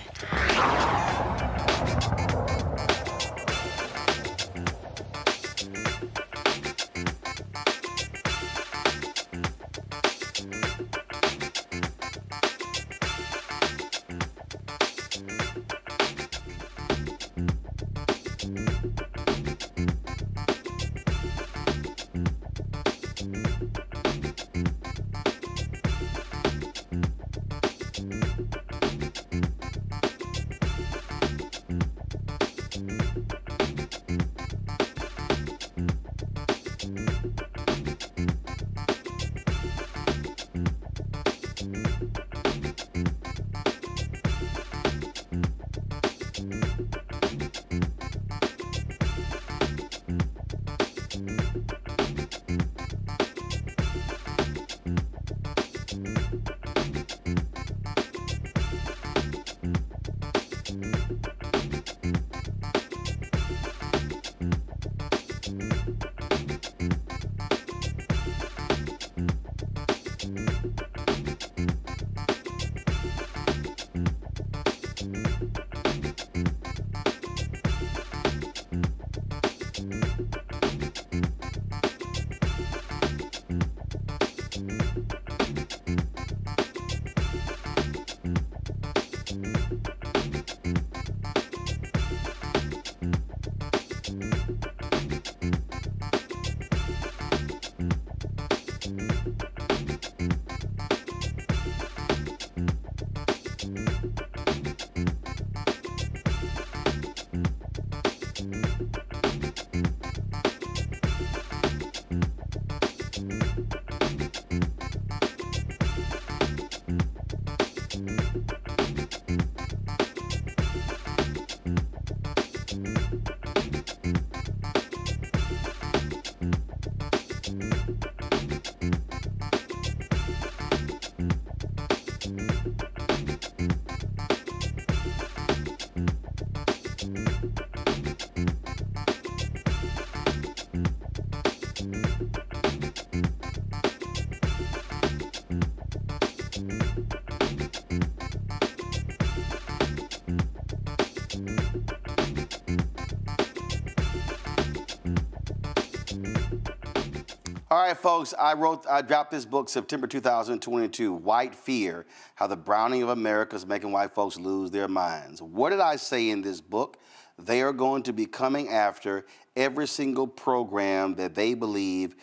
All right, folks, I dropped this book September 2022, White Fear, How the Browning of America is Making White Folks Lose Their Minds. What did I say in this book? They are going to be coming after every single program that they believe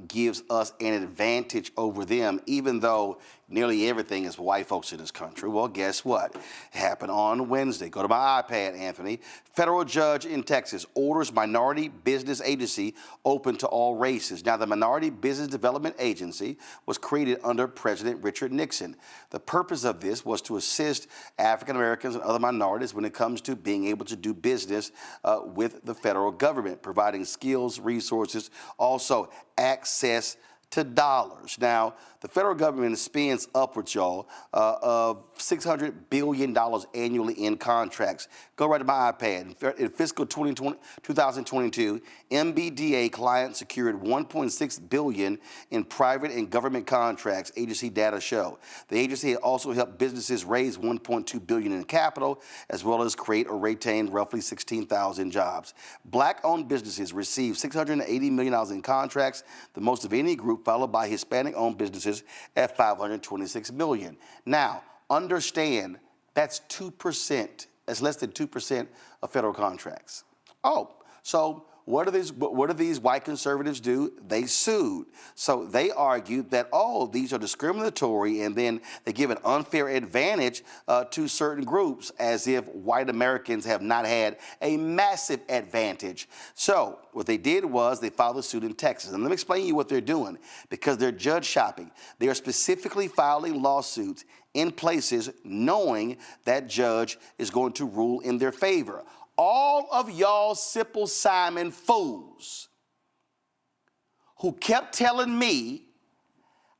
gives us an advantage over them, even though nearly everything is for white folks in this country. Well, guess what? It happened on Wednesday. Go to my iPad, Anthony. Federal judge in Texas orders minority business agency open to all races. Now, the Minority Business Development Agency was created under President Richard Nixon. The purpose of this was to assist African Americans and other minorities when it comes to being able to do business with the federal government, providing skills, resources, also access to dollars. Now, the federal government spends upwards, y'all, of $600 billion annually in contracts. Go right to my iPad. In fiscal 2022, MBDA clients secured $1.6 billion in private and government contracts, agency data show. The agency also helped businesses raise $1.2 billion in capital, as well as create or retain roughly 16,000 jobs. Black-owned businesses received $680 million in contracts, the most of any group, followed by Hispanic-owned businesses at $526 million. Now, understand that's 2%. That's less than 2% of federal contracts. Oh, so what do these white conservatives do? They sued. So they argued that, oh, these are discriminatory, and then they give an unfair advantage to certain groups, as if white Americans have not had a massive advantage. So what they did was they filed a suit in Texas. And let me explain to you what they're doing, because they're judge shopping. They are specifically filing lawsuits in places knowing that judge is going to rule in their favor. All of y'all Simple Simon fools who kept telling me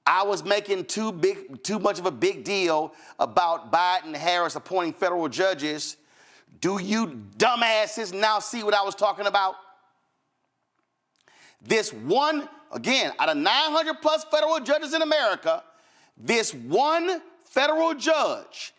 I was making too much of a big deal about Biden and Harris appointing federal judges, do you dumbasses now see what I was talking about? This one, again, out of 900 plus federal judges in America, this one federal judge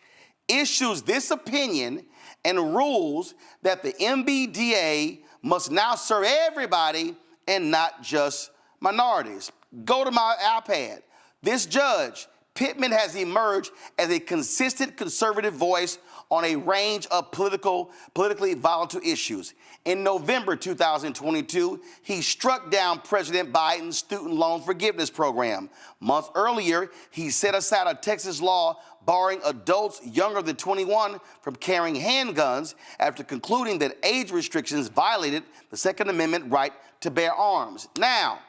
issues this opinion and rules that the MBDA must now serve everybody and not just minorities. Go to my iPad. This judge, Pittman, has emerged as a consistent conservative voice on a range of politically volatile issues. In November 2022, he struck down President Biden's student loan forgiveness program. Months earlier, he set aside a Texas law barring adults younger than 21 from carrying handguns after concluding that age restrictions violated the Second Amendment right to bear arms. Now,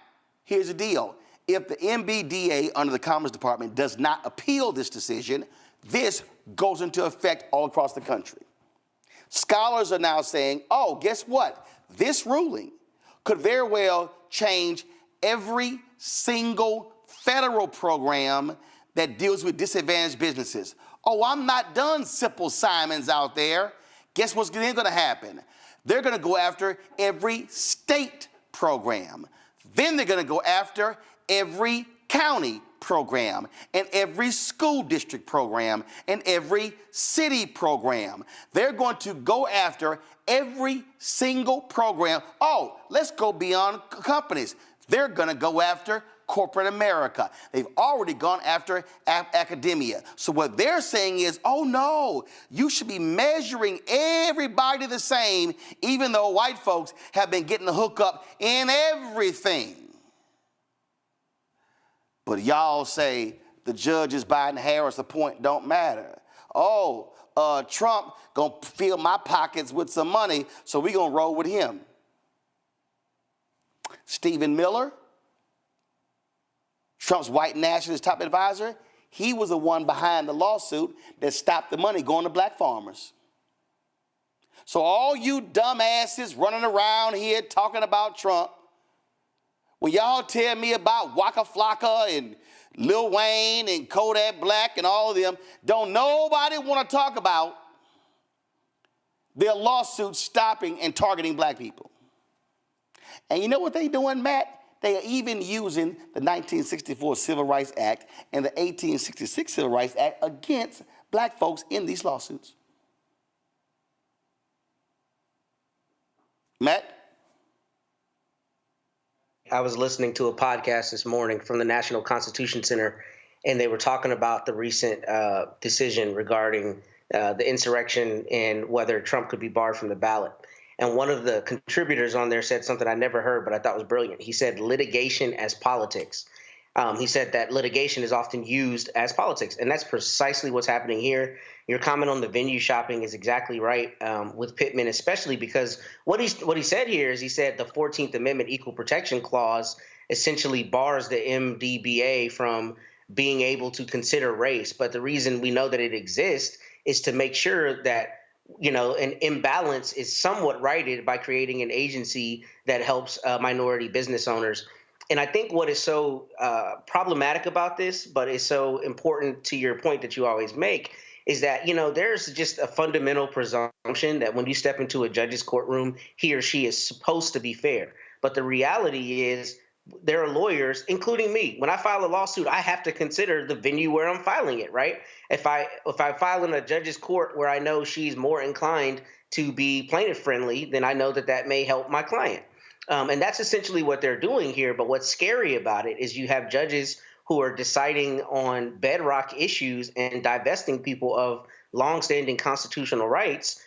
here's the deal. If the MBDA under the Commerce Department does not appeal this decision, this goes into effect all across the country. Scholars are now saying, oh, guess what? This ruling could very well change every single federal program that deals with disadvantaged businesses. Oh, I'm not done, Simple Simons out there. Guess what's then going to happen? They're going to go after every state program. Then they're going to go after every county program and every school district program and every city program. They're going to go after every single program. Oh, let's go beyond companies. They're going to go after corporate America. They've already gone after academia. So what they're saying is, oh no, you should be measuring everybody the same, even though white folks have been getting the hookup in everything. But y'all say the judges Biden, Harris, the point don't matter. Oh, Trump gonna fill my pockets with some money, so we gonna roll with him. Stephen Miller, Trump's white nationalist top advisor, he was the one behind the lawsuit that stopped the money going to black farmers. So all you dumbasses running around here talking about Trump, when y'all tell me about Waka Flocka and Lil Wayne and Kodak Black and all of them, don't nobody want to talk about their lawsuits stopping and targeting black people. And you know what they doing, Matt? They are even using the 1964 Civil Rights Act and the 1866 Civil Rights Act against black folks in these lawsuits. Matt? I was listening to a podcast this morning from the National Constitution Center, and they were talking about the recent decision regarding the insurrection and whether Trump could be barred from the ballot. And one of the contributors on there said something I never heard, but I thought was brilliant. He said litigation as politics. He said that litigation is often used as politics, and that's precisely what's happening here. Your comment on the venue shopping is exactly right with Pittman, especially because what he said here is he said the 14th Amendment Equal Protection Clause essentially bars the MDBA from being able to consider race. But the reason we know that it exists is to make sure that an imbalance is somewhat righted by creating an agency that helps minority business owners. And I think what is so problematic about this, but is so important to your point that you always make, is that, there's just a fundamental presumption that when you step into a judge's courtroom, he or she is supposed to be fair. But the reality is there are lawyers, including me. When I file a lawsuit, I have to consider the venue where I'm filing it, right? If I file in a judge's court where I know she's more inclined to be plaintiff friendly, then I know that may help my client. And that's essentially what they're doing here. But what's scary about it is you have judges who are deciding on bedrock issues and divesting people of longstanding constitutional rights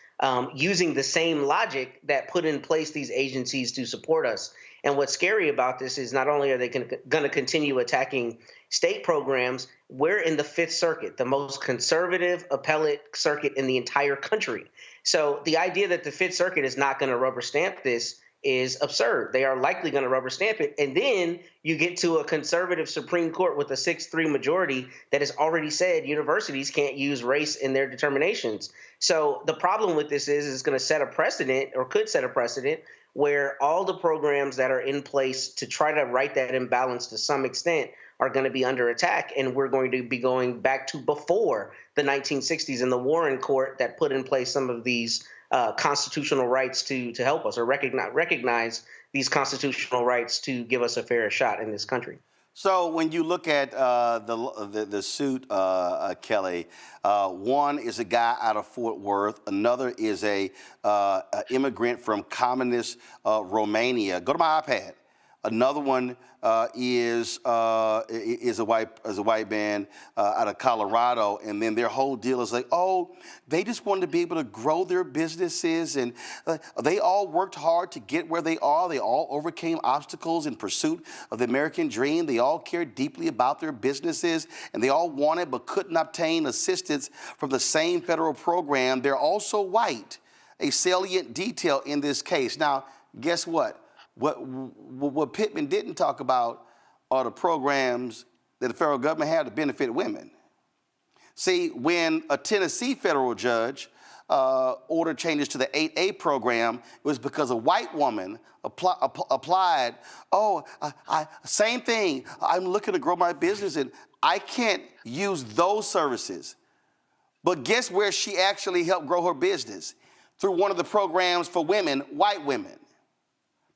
using the same logic that put in place these agencies to support us. And what's scary about this is not only are they going to continue attacking state programs, we're in the Fifth Circuit, the most conservative appellate circuit in the entire country. So the idea that the Fifth Circuit is not going to rubber stamp this is absurd. They are likely going to rubber stamp it. And then you get to a conservative Supreme Court with a 6-3 majority that has already said universities can't use race in their determinations. So the problem with this is it's going to set a precedent, or could set a precedent, where all the programs that are in place to try to right that imbalance to some extent are going to be under attack. And we're going to be going back to before the 1960s and the Warren Court that put in place some of these constitutional rights to help us, or recognize these constitutional rights to give us a fair shot in this country. So when you look at the suit, Kelly, one is a guy out of Fort Worth. Another is a immigrant from communist Romania. Go to my iPad. Another one is a white man out of Colorado, and then their whole deal is like, oh, they just wanted to be able to grow their businesses, and they all worked hard to get where they are. They all overcame obstacles in pursuit of the American dream. They all cared deeply about their businesses, and they all wanted but couldn't obtain assistance from the same federal program. They're also white, a salient detail in this case. Now, guess what? What Pittman didn't talk about are the programs that the federal government had to benefit women. See, when a Tennessee federal judge ordered changes to the 8A program, it was because a white woman applied. Oh, same thing. I'm looking to grow my business, and I can't use those services. But guess where she actually helped grow her business? Through one of the programs for women, white women.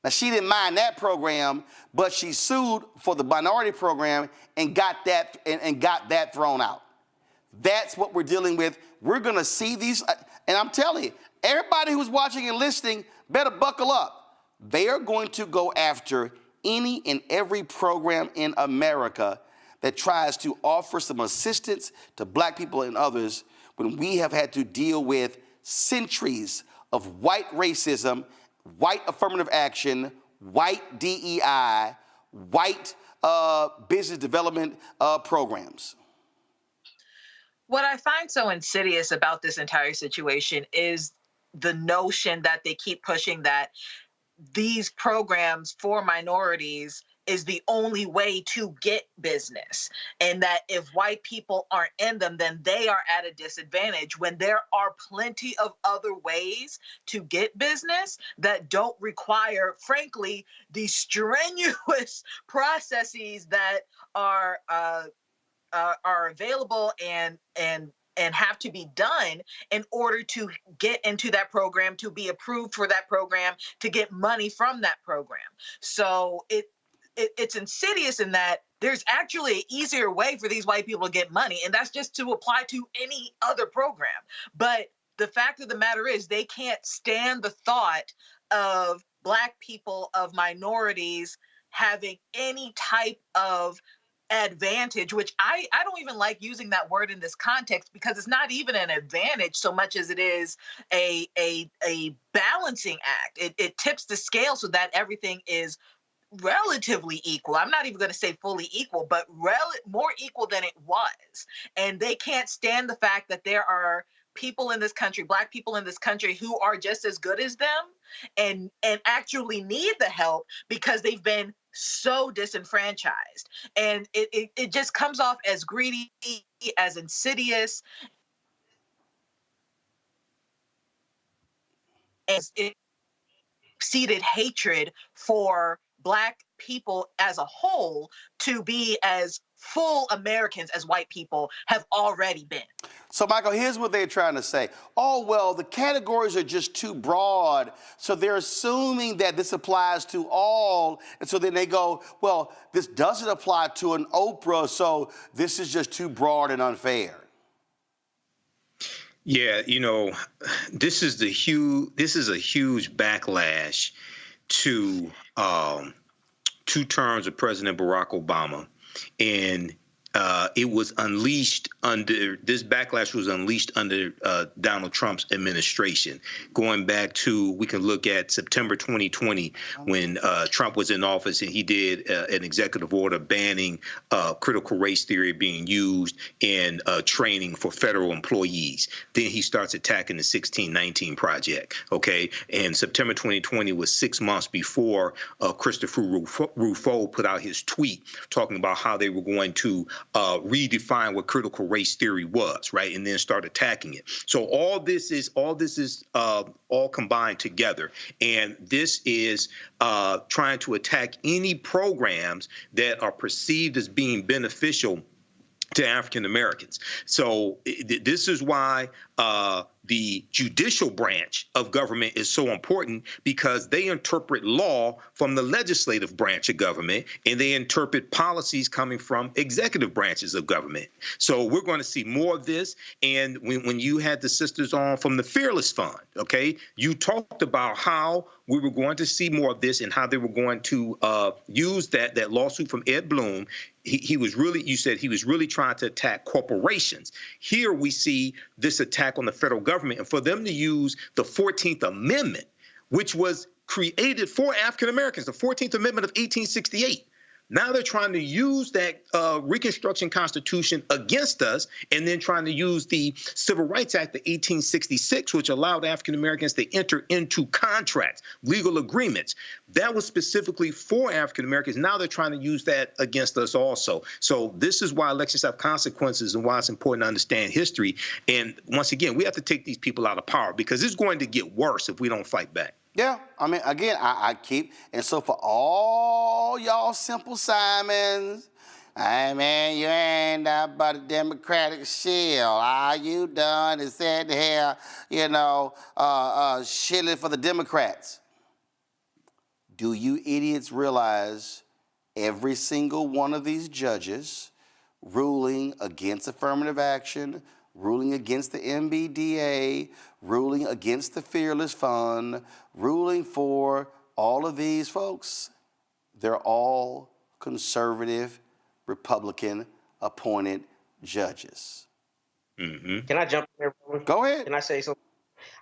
Now, she didn't mind that program, but she sued for the minority program and got that thrown out. That's what we're dealing with. We're going to see these, and I'm telling you, everybody who's watching and listening better buckle up. They are going to go after any and every program in America that tries to offer some assistance to black people and others when we have had to deal with centuries of white racism, white affirmative action, white DEI, white business development programs. What I find so insidious about this entire situation is the notion that they keep pushing that these programs for minorities is the only way to get business, and that if white people aren't in them, then they are at a disadvantage, when there are plenty of other ways to get business that don't require, frankly, the strenuous processes that are available and have to be done in order to get into that program, to be approved for that program, to get money from that program. So it's insidious in that there's actually an easier way for these white people to get money, and that's just to apply to any other program. But the fact of the matter is they can't stand the thought of Black people, of minorities, having any type of advantage, which I don't even like using that word in this context, because it's not even an advantage so much as it is a balancing act. It tips the scale so that everything is relatively equal. I'm not even going to say fully equal, but more equal than it was. And they can't stand the fact that there are people in this country, Black people in this country, who are just as good as them and actually need the help because they've been so disenfranchised. And it just comes off as greedy, as insidious, as seated hatred for Black people as a whole to be as full Americans as white people have already been. So, Michael, here's what they're trying to say. Oh, well, the categories are just too broad, so they're assuming that this applies to all, and so then they go, well, this doesn't apply to an Oprah, so this is just too broad and unfair. Yeah, you know, this is a huge backlash to 2 terms of President Barack Obama, and it was unleashed this backlash was unleashed under Donald Trump's administration. Going back to, we can look at September 2020 when Trump was in office, and he did an executive order banning critical race theory being used in training for federal employees. Then he starts attacking the 1619 Project. Okay, and September 2020 was 6 months before Christopher Rufo put out his tweet talking about how they were going to redefine what critical race theory was, right, and then start attacking it. So all this is all combined together, and this is trying to attack any programs that are perceived as being beneficial to African Americans. So this is why the judicial branch of government is so important, because they interpret law from the legislative branch of government, and they interpret policies coming from executive branches of government. So we're going to see more of this. And when you had the sisters on from the Fearless Fund, okay, you talked about how we were going to see more of this and how they were going to use that lawsuit from Ed Blum. He was really, you said he was really trying to attack corporations. Here we see this attack on the federal government, and for them to use the 14th Amendment, which was created for African Americans, the 14th Amendment of 1868. Now they're trying to use that Reconstruction Constitution against us, and then trying to use the Civil Rights Act of 1866, which allowed African Americans to enter into contracts, legal agreements. That was specifically for African Americans. Now they're trying to use that against us also. So this is why elections have consequences, and why it's important to understand history. And once again, we have to take these people out of power, because it's going to get worse if we don't fight back. Yeah, I mean, again, I keep, and so for all y'all Simple Simons, hey man, you ain't that but a Democratic shield. All you done is said here, you know, shilling for the Democrats. Do you idiots realize every single one of these judges ruling against affirmative action, ruling against the MBDA, ruling against the Fearless Fund, ruling for all of these folks, they're all conservative, Republican appointed judges. Mm-hmm. Can I jump in there? Go ahead. Can I say something?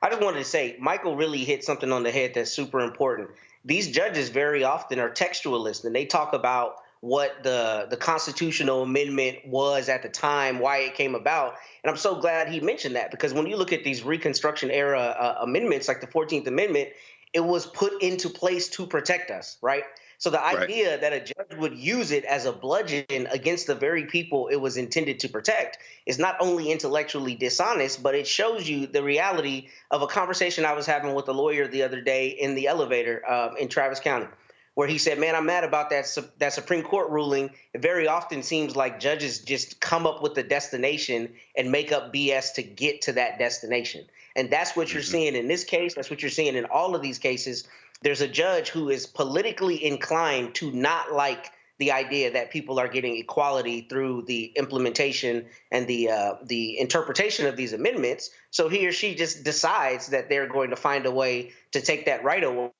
I just wanted to say, Michael really hit something on the head that's super important. These judges very often are textualists, and they talk about what the constitutional amendment was at the time, why it came about. And I'm so glad he mentioned that, because when you look at these Reconstruction era amendments, like the 14th Amendment, it was put into place to protect us, right? So the idea that a judge would use it as a bludgeon against the very people it was intended to protect is not only intellectually dishonest, but it shows you the reality of a conversation I was having with a lawyer the other day in the elevator in Travis County, where he said, man, I'm mad about that Supreme Court ruling. It very often seems like judges just come up with the destination and make up BS to get to that destination. And that's what you're seeing in this case. That's what you're seeing in all of these cases. There's a judge who is politically inclined to not like the idea that people are getting equality through the implementation and the interpretation of these amendments. So he or she just decides that they're going to find a way to take that right away.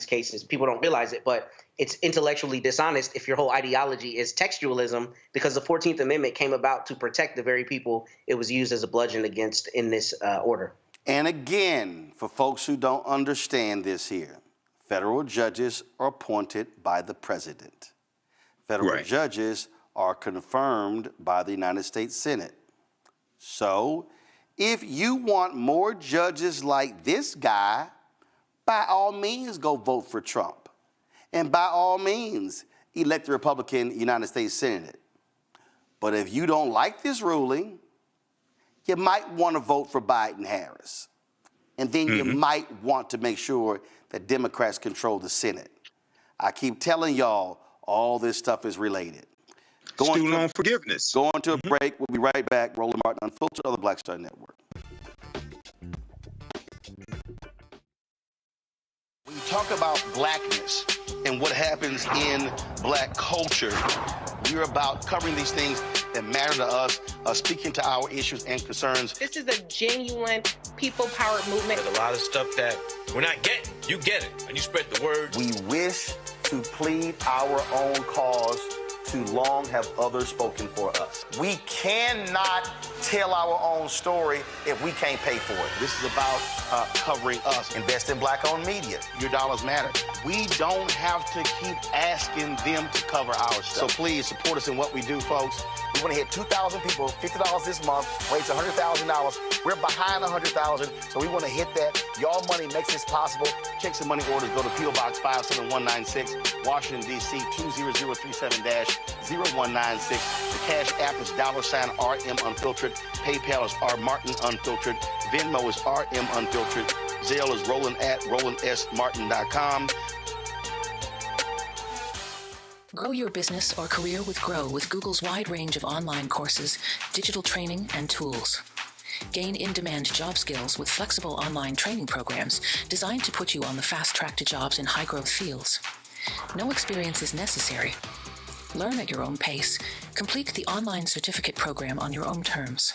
cases. People don't realize it, but it's intellectually dishonest if your whole ideology is textualism, because the 14th Amendment came about to protect the very people it was used as a bludgeon against in this order. And again, for folks who don't understand this here, federal judges are appointed by the president. Federal judges are confirmed by the United States Senate. So if you want more judges like this guy, by all means go vote for Trump. And by all means, elect the Republican United States Senate. But if you don't like this ruling, you might want to vote for Biden-Harris. And then you might want to make sure that Democrats control the Senate. I keep telling y'all, all this stuff is related. Student loan forgiveness. Going to a break. We'll be right back. Roland Martin Unfiltered on the Black Star Network. When you talk about blackness and what happens in black culture, we're about covering these things that matter to us, speaking to our issues and concerns. This is a genuine people-powered movement. There's a lot of stuff that we're not getting. You get it, and you spread the word. We wish to plead our own cause. Too long have others spoken for us. We cannot tell our own story if we can't pay for it. This is about covering us. Invest in black-owned media. Your dollars matter. We don't have to keep asking them to cover our stuff. So please support us in what we do, folks. We want to hit 2,000 people, $50 this month, raise $100,000. We're behind 100,000, so we want to hit that. Y'all money makes this possible. Checks and money orders go to P.O. Box 57196, Washington, D.C. 20037-0196. The Cash App is $RM Unfiltered. PayPal is R Martin Unfiltered. Venmo is RM Unfiltered. Zelle is Roland at RolandSMartin.com. Grow your business or career with Grow with Google's wide range of online courses, digital training, and tools. Gain in-demand job skills with flexible online training programs designed to put you on the fast track to jobs in high-growth fields. No experience is necessary. Learn at your own pace. Complete the online certificate program on your own terms.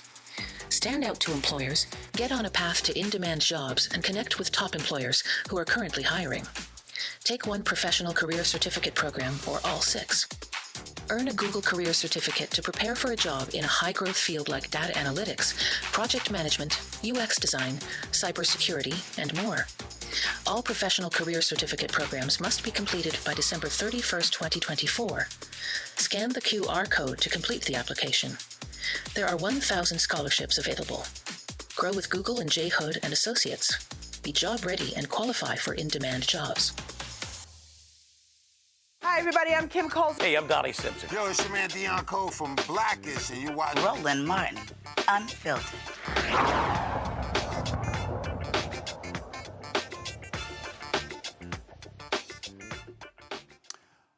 Stand out to employers, get on a path to in-demand jobs, and connect with top employers who are currently hiring. Take one professional career certificate program or all 6. Earn a Google Career Certificate to prepare for a job in a high-growth field like data analytics, project management, UX design, cybersecurity, and more. All professional career certificate programs must be completed by December 31st, 2024. Scan the QR code to complete the application. There are 1,000 scholarships available. Grow with Google and J. Hood and Associates. Be job ready and qualify for in-demand jobs. Hi, everybody. I'm Kim Coles. Hey, I'm Donnie Simpson. Yo, it's your man Deion Cole from Blackish, and you watch Roland Martin Unfiltered.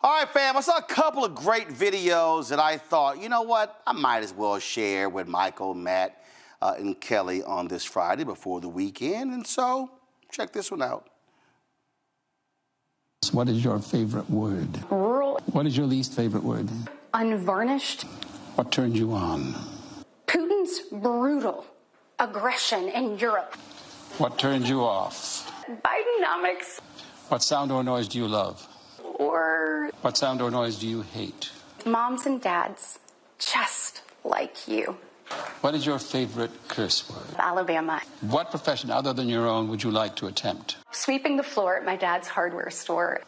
All right, fam, I saw a couple of great videos that I thought, you know what, I might as well share with Michael, Matt, and Kelly on this Friday before the weekend. And so, check this one out. What is your favorite word? Rural. What is your least favorite word? Unvarnished. What turns you on? Putin's brutal aggression in Europe. What turns you off? Bidenomics. What sound or noise do you love? Or what sound or noise do you hate? Moms and dads, just like you. What is your favorite curse word? Alabama. What profession other than your own would you like to attempt? Sweeping the floor at my dad's hardware store.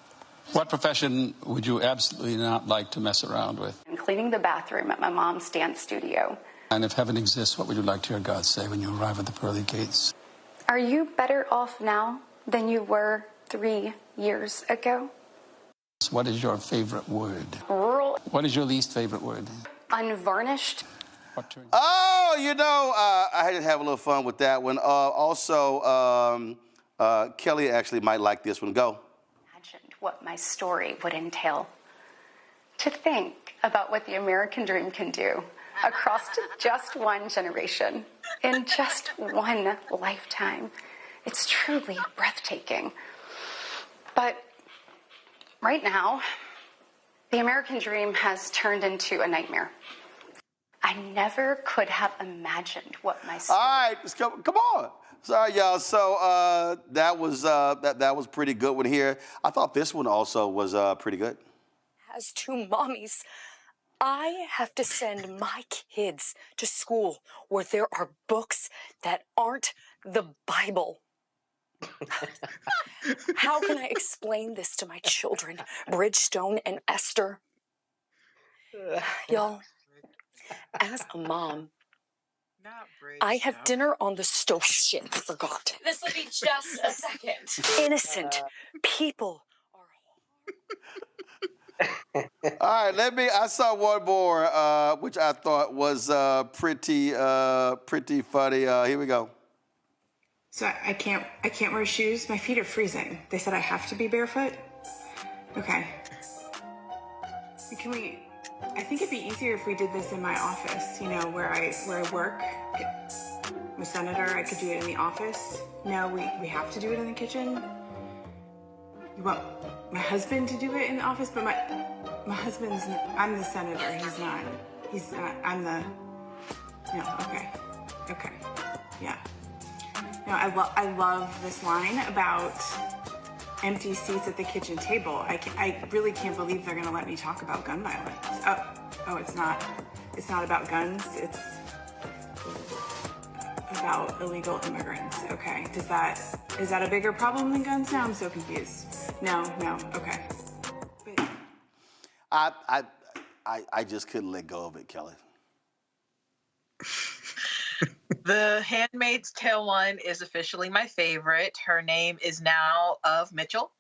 What profession would you absolutely not like to mess around with? And cleaning the bathroom at my mom's dance studio. And if heaven exists, what would you like to hear God say when you arrive at the pearly gates? Are you better off now than you were 3 years ago? What is your favorite word? Rural. What is your least favorite word? Unvarnished. Oh, you know, I had to have a little fun with that one. Also, Kelly actually might like this one. Go. Imagined what my story would entail. To think about what the American dream can do across just one generation, in just one lifetime. It's truly breathtaking. But right now, the American dream has turned into a nightmare. I I never could have imagined what my story. All right, let's come on. Sorry, y'all. So that was pretty good one here. I thought this one also was pretty good. As two mommies, I have to send my kids to school where there are books that aren't the Bible. How can I explain this to my children, Bridgestone and Esther? Y'all, as a mom, I have dinner on the stove. Shit, I forgot. This will be just a second. Innocent people. All right, I saw one more, which I thought was pretty funny. Here we go. So I can't wear shoes. My feet are freezing. They said I have to be barefoot. Okay. I think it'd be easier if we did this in my office, where I work. I'm a senator, I could do it in the office. No, we have to do it in the kitchen. You want my husband to do it in the office, but my husband's, I'm the senator, he's not, I'm the, no, okay, yeah. No, I love this line about empty seats at the kitchen table. I really can't believe they're gonna let me talk about gun violence. Oh, it's not about guns, it's about illegal immigrants. Okay, is that a bigger problem than guns now? I'm so confused. No, okay. But I just couldn't let go of it, Kelly. The Handmaid's Tale one is officially my favorite. Her name is now of Mitchell.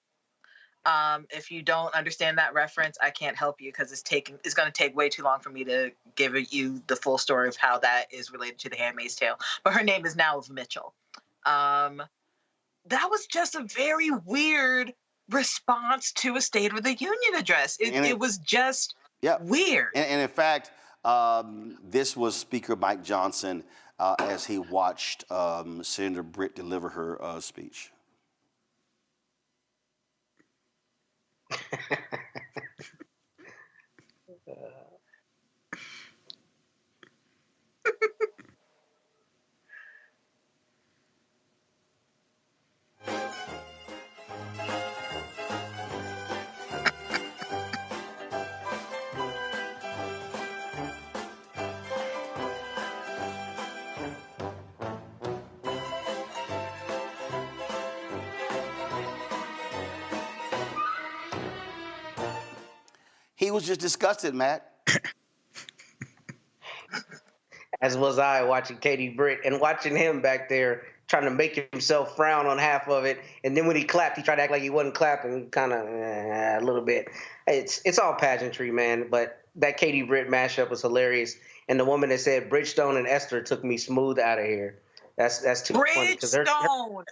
If you don't understand that reference, I can't help you because it's going to take way too long for me to give you the full story of how that is related to the Handmaid's Tale. But her name is now of Mitchell. That was just a very weird response to a State of the Union address. It was just weird. And in fact, this was Speaker Mike Johnson as he watched Senator Britt deliver her speech. He was just disgusted, Matt. As was I, watching Katie Britt and watching him back there trying to make himself frown on half of it. And then when he clapped, he tried to act like he wasn't clapping, kind of a little bit. It's all pageantry, man. But that Katie Britt mashup was hilarious. And the woman that said Bridgestone and Esther took me smooth out of here. That's too funny. Bridgestone,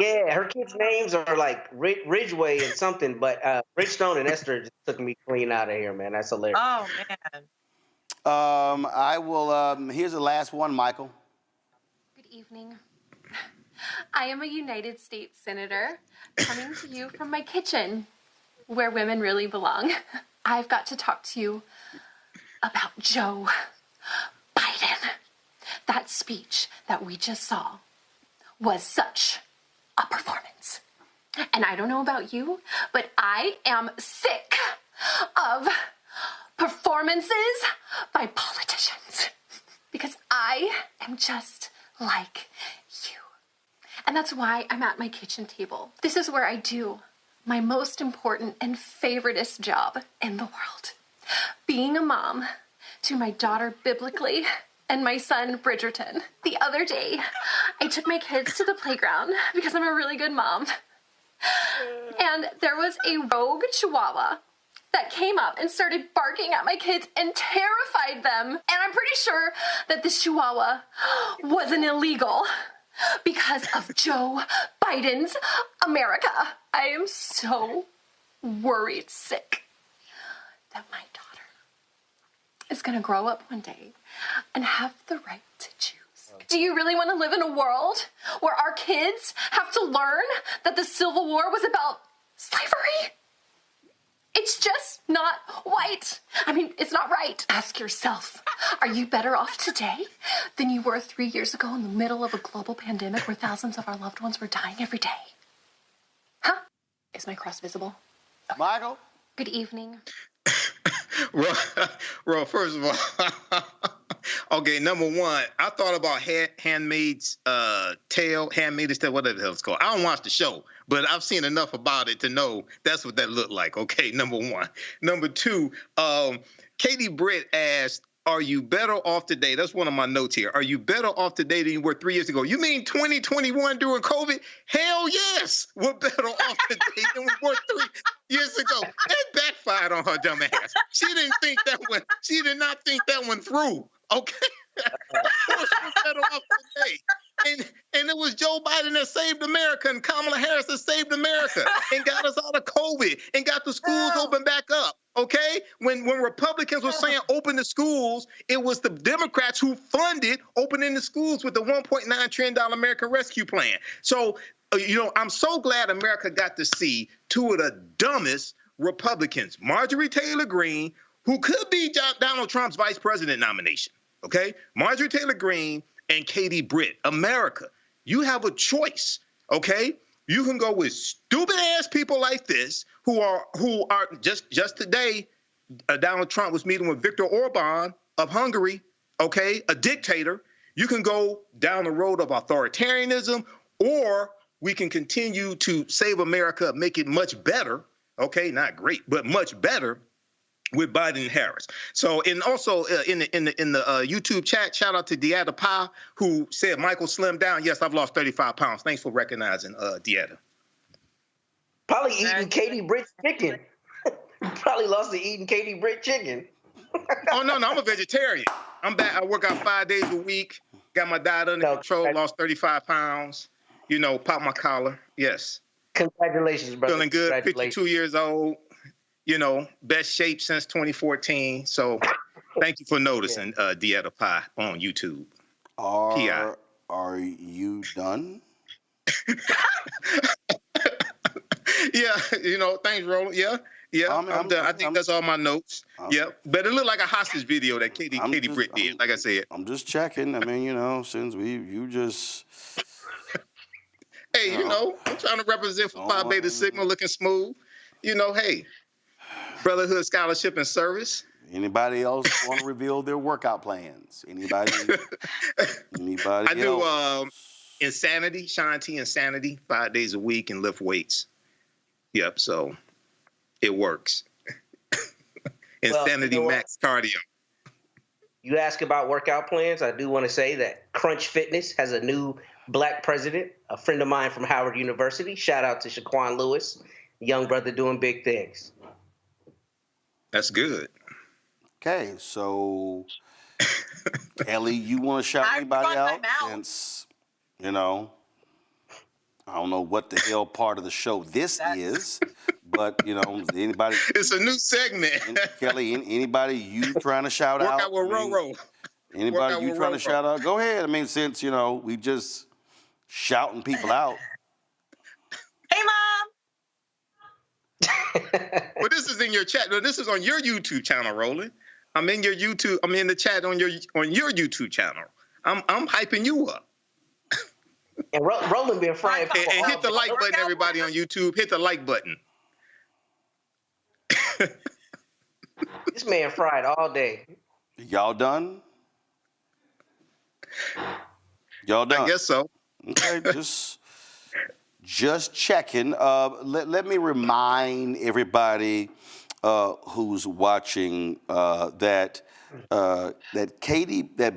yeah, her kids' names are like Ridgeway and something, but Bridgestone and Esther just took me clean out of here, man. That's hilarious. Oh man. I will. Here's the last one, Michael. Good evening. I am a United States Senator coming to you from my kitchen, where women really belong. I've got to talk to you about Joe Biden. That speech that we just saw was such a performance. And I don't know about you, but I am sick of performances by politicians because I am just like you. And that's why I'm at my kitchen table. This is where I do my most important and favoriteest job in the world. Being a mom to my daughter biblically and my son Bridgerton. The other day, I took my kids to the playground because I'm a really good mom. And there was a rogue chihuahua that came up and started barking at my kids and terrified them. And I'm pretty sure that this chihuahua wasn't illegal because of Joe Biden's America. I am so worried sick that my daughter is going to grow up one day and have the right to choose. Do you really want to live in a world where our kids have to learn that the Civil War was about slavery? It's just not white. I mean, it's not right. Ask yourself, are you better off today than you were 3 years ago in the middle of a global pandemic where thousands of our loved ones were dying every day? Huh? Is my cross visible? Okay. Michael? Good evening. Well, first of all, okay, number one, I thought about Handmaid's Tale, Handmaid's Tale, whatever the hell it's called. I don't watch the show, but I've seen enough about it to know that's what that looked like. Okay, number one. Number two, Katie Britt asked, are you better off today? That's one of my notes here. Are you better off today than you were 3 years ago? You mean 2021 during COVID? Hell yes, we're better off today than we were 3 years ago. That backfired on her dumb ass. She didn't think that one. She did not think that one through. Okay, of course we're better off today. And it was Joe Biden that saved America, and Kamala Harris that saved America, and got us out of COVID, and got the schools open back up. Okay, when Republicans were saying open the schools, it was the Democrats who funded opening the schools with the $1.9 trillion American Rescue Plan. So, I'm so glad America got to see two of the dumbest Republicans, Marjorie Taylor Greene, who could be Donald Trump's vice president nomination. Okay, Marjorie Taylor Greene and Katie Britt. America, you have a choice. Okay. You can go with stupid ass people like this who are just today. Donald Trump was meeting with Viktor Orban of Hungary, okay, a dictator. You can go down the road of authoritarianism, or we can continue to save America, make it much better, okay, not great, but much better with Biden and Harris. So, and also in the YouTube chat, shout out to Deetta Pie, who said Michael slimmed down. Yes, I've lost 35 pounds. Thanks for recognizing Deetta. Probably eating Katie Britt chicken. Probably lost to eating Katie Britt chicken. Oh, no, I'm a vegetarian. I'm back. I work out 5 days a week. Got my diet under control. Lost 35 pounds. Pop my collar. Yes. Congratulations, brother. Feeling good. 52 years old. Best shape since 2014. So thank you for noticing, Deetta Pie on YouTube. Are you done? Yeah, thanks, Roland. Yeah, I'm done. I think that's all my notes. Yeah, but it looked like a hostage video that Katie Britt did, like I said. I'm just checking. I mean, since you just... Hey, I'm trying to represent for Phi Beta Sigma, looking smooth. Hey, brotherhood, scholarship, and service. Anybody else want to reveal their workout plans? Anybody I do Insanity, Sean T. Insanity, 5 days a week, and lift weights. Yep, so it works. Insanity Max Cardio. You ask about workout plans, I do want to say that Crunch Fitness has a new black president, a friend of mine from Howard University. Shout out to Shaquan Lewis, young brother doing big things. That's good. Okay, so Ellie, you want to shout anybody out? Since, I don't know what the hell part of the show this is, but, anybody. It's a new segment. Kelly, anybody you trying to shout out? Workout with Roro. Anybody you trying to shout out? Go ahead. I mean, since, we just shouting people out. Hey, Mom. Well, this is in your chat. No, this is on your YouTube channel, Roland. I'm in your YouTube. I'm in the chat on your YouTube channel. I'm hyping you up. And Roland been frying people. And hit the like button, everybody on YouTube. Hit the like button. This man fried all day. Y'all done? Y'all done? I guess so. Okay, just checking. Let me remind everybody who's watching that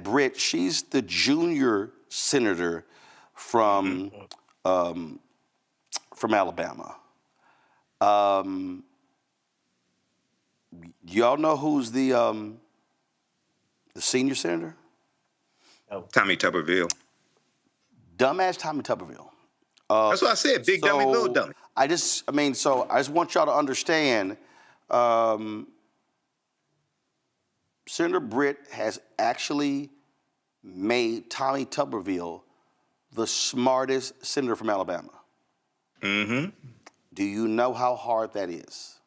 Britt, she's the junior senator from Alabama. Y'all know who's the senior senator? Tommy Tuberville. Dumbass Tommy Tuberville. That's what I said. Big dummy, little dummy. I just want y'all to understand. Senator Britt has actually made Tommy Tuberville the smartest senator from Alabama. Mm-hmm. Do you know how hard that is?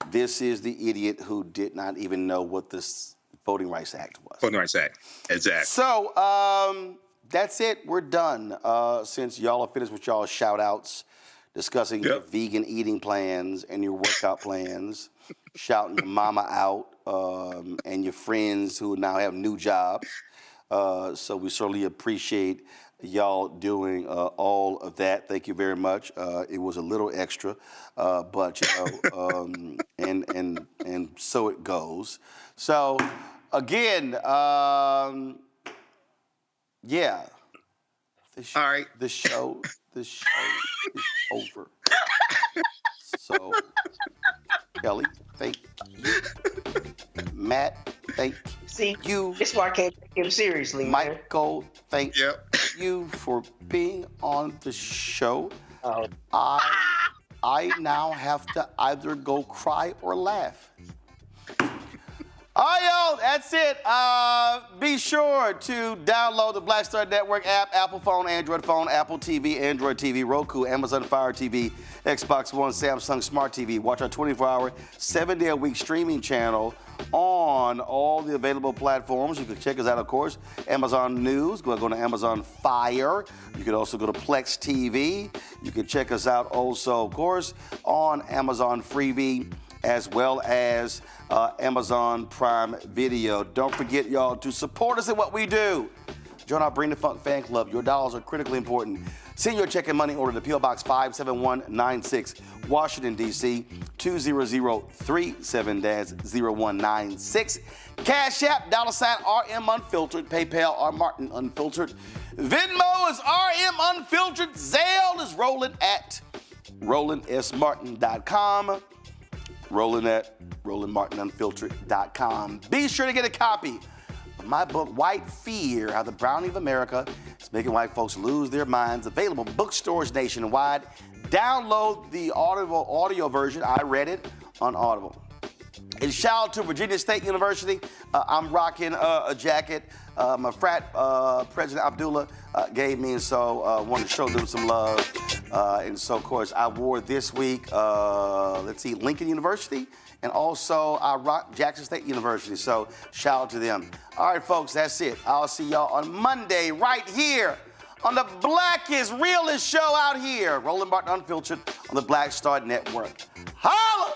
This is the idiot who did not even know what this Voting Rights Act was. Voting Rights Act, exactly. So that's it. We're done. Since y'all are finished with y'all shout-outs, discussing your vegan eating plans and your workout plans, shouting your mama out and your friends who now have new jobs. So we certainly appreciate y'all doing all of that. Thank you very much. It was a little extra, but you know, and so it goes. So again, yeah. All right. The show is over. So Kelly, thank you. Matt, thank you. That's why I can't take him seriously. Michael, thank you for being on the show. I now have to either go cry or laugh. All right, y'all, that's it. Be sure to download the Black Star Network app, Apple phone, Android phone, Apple TV, Android TV, Roku, Amazon Fire TV, Xbox One, Samsung Smart TV. Watch our 24-hour, 7-day-a-week streaming channel on all the available platforms. You can check us out, of course, Amazon News. Go to Amazon Fire. You can also go to Plex TV. You can check us out also, of course, on Amazon Freevee, as well as Amazon Prime Video. Don't forget, y'all, to support us in what we do. Join our Bring the Funk fan club. Your dollars are critically important. Send your check and money order to P.O. Box 57196, Washington, D.C., 20037-0196. Cash App, $RM Unfiltered. PayPal, R Martin Unfiltered. Venmo is RM Unfiltered. Zelle is rolling at RolandSMartin.com. Rolling at RolandMartinUnfiltered.com. Be sure to get a copy of my book, White Fear, How the Browning of America is Making White Folks Lose Their Minds. Available bookstores nationwide. Download the audio version. I read it on Audible. And shout out to Virginia State University. I'm rocking a jacket my frat President Abdullah gave me, and so wanted to show them some love. And so, of course, I wore this week, Lincoln University, and also I rock Jackson State University. So shout out to them. All right, folks, that's it. I'll see y'all on Monday right here on the blackest, realest show out here, Roland Martin Unfiltered on the Black Star Network. Holla!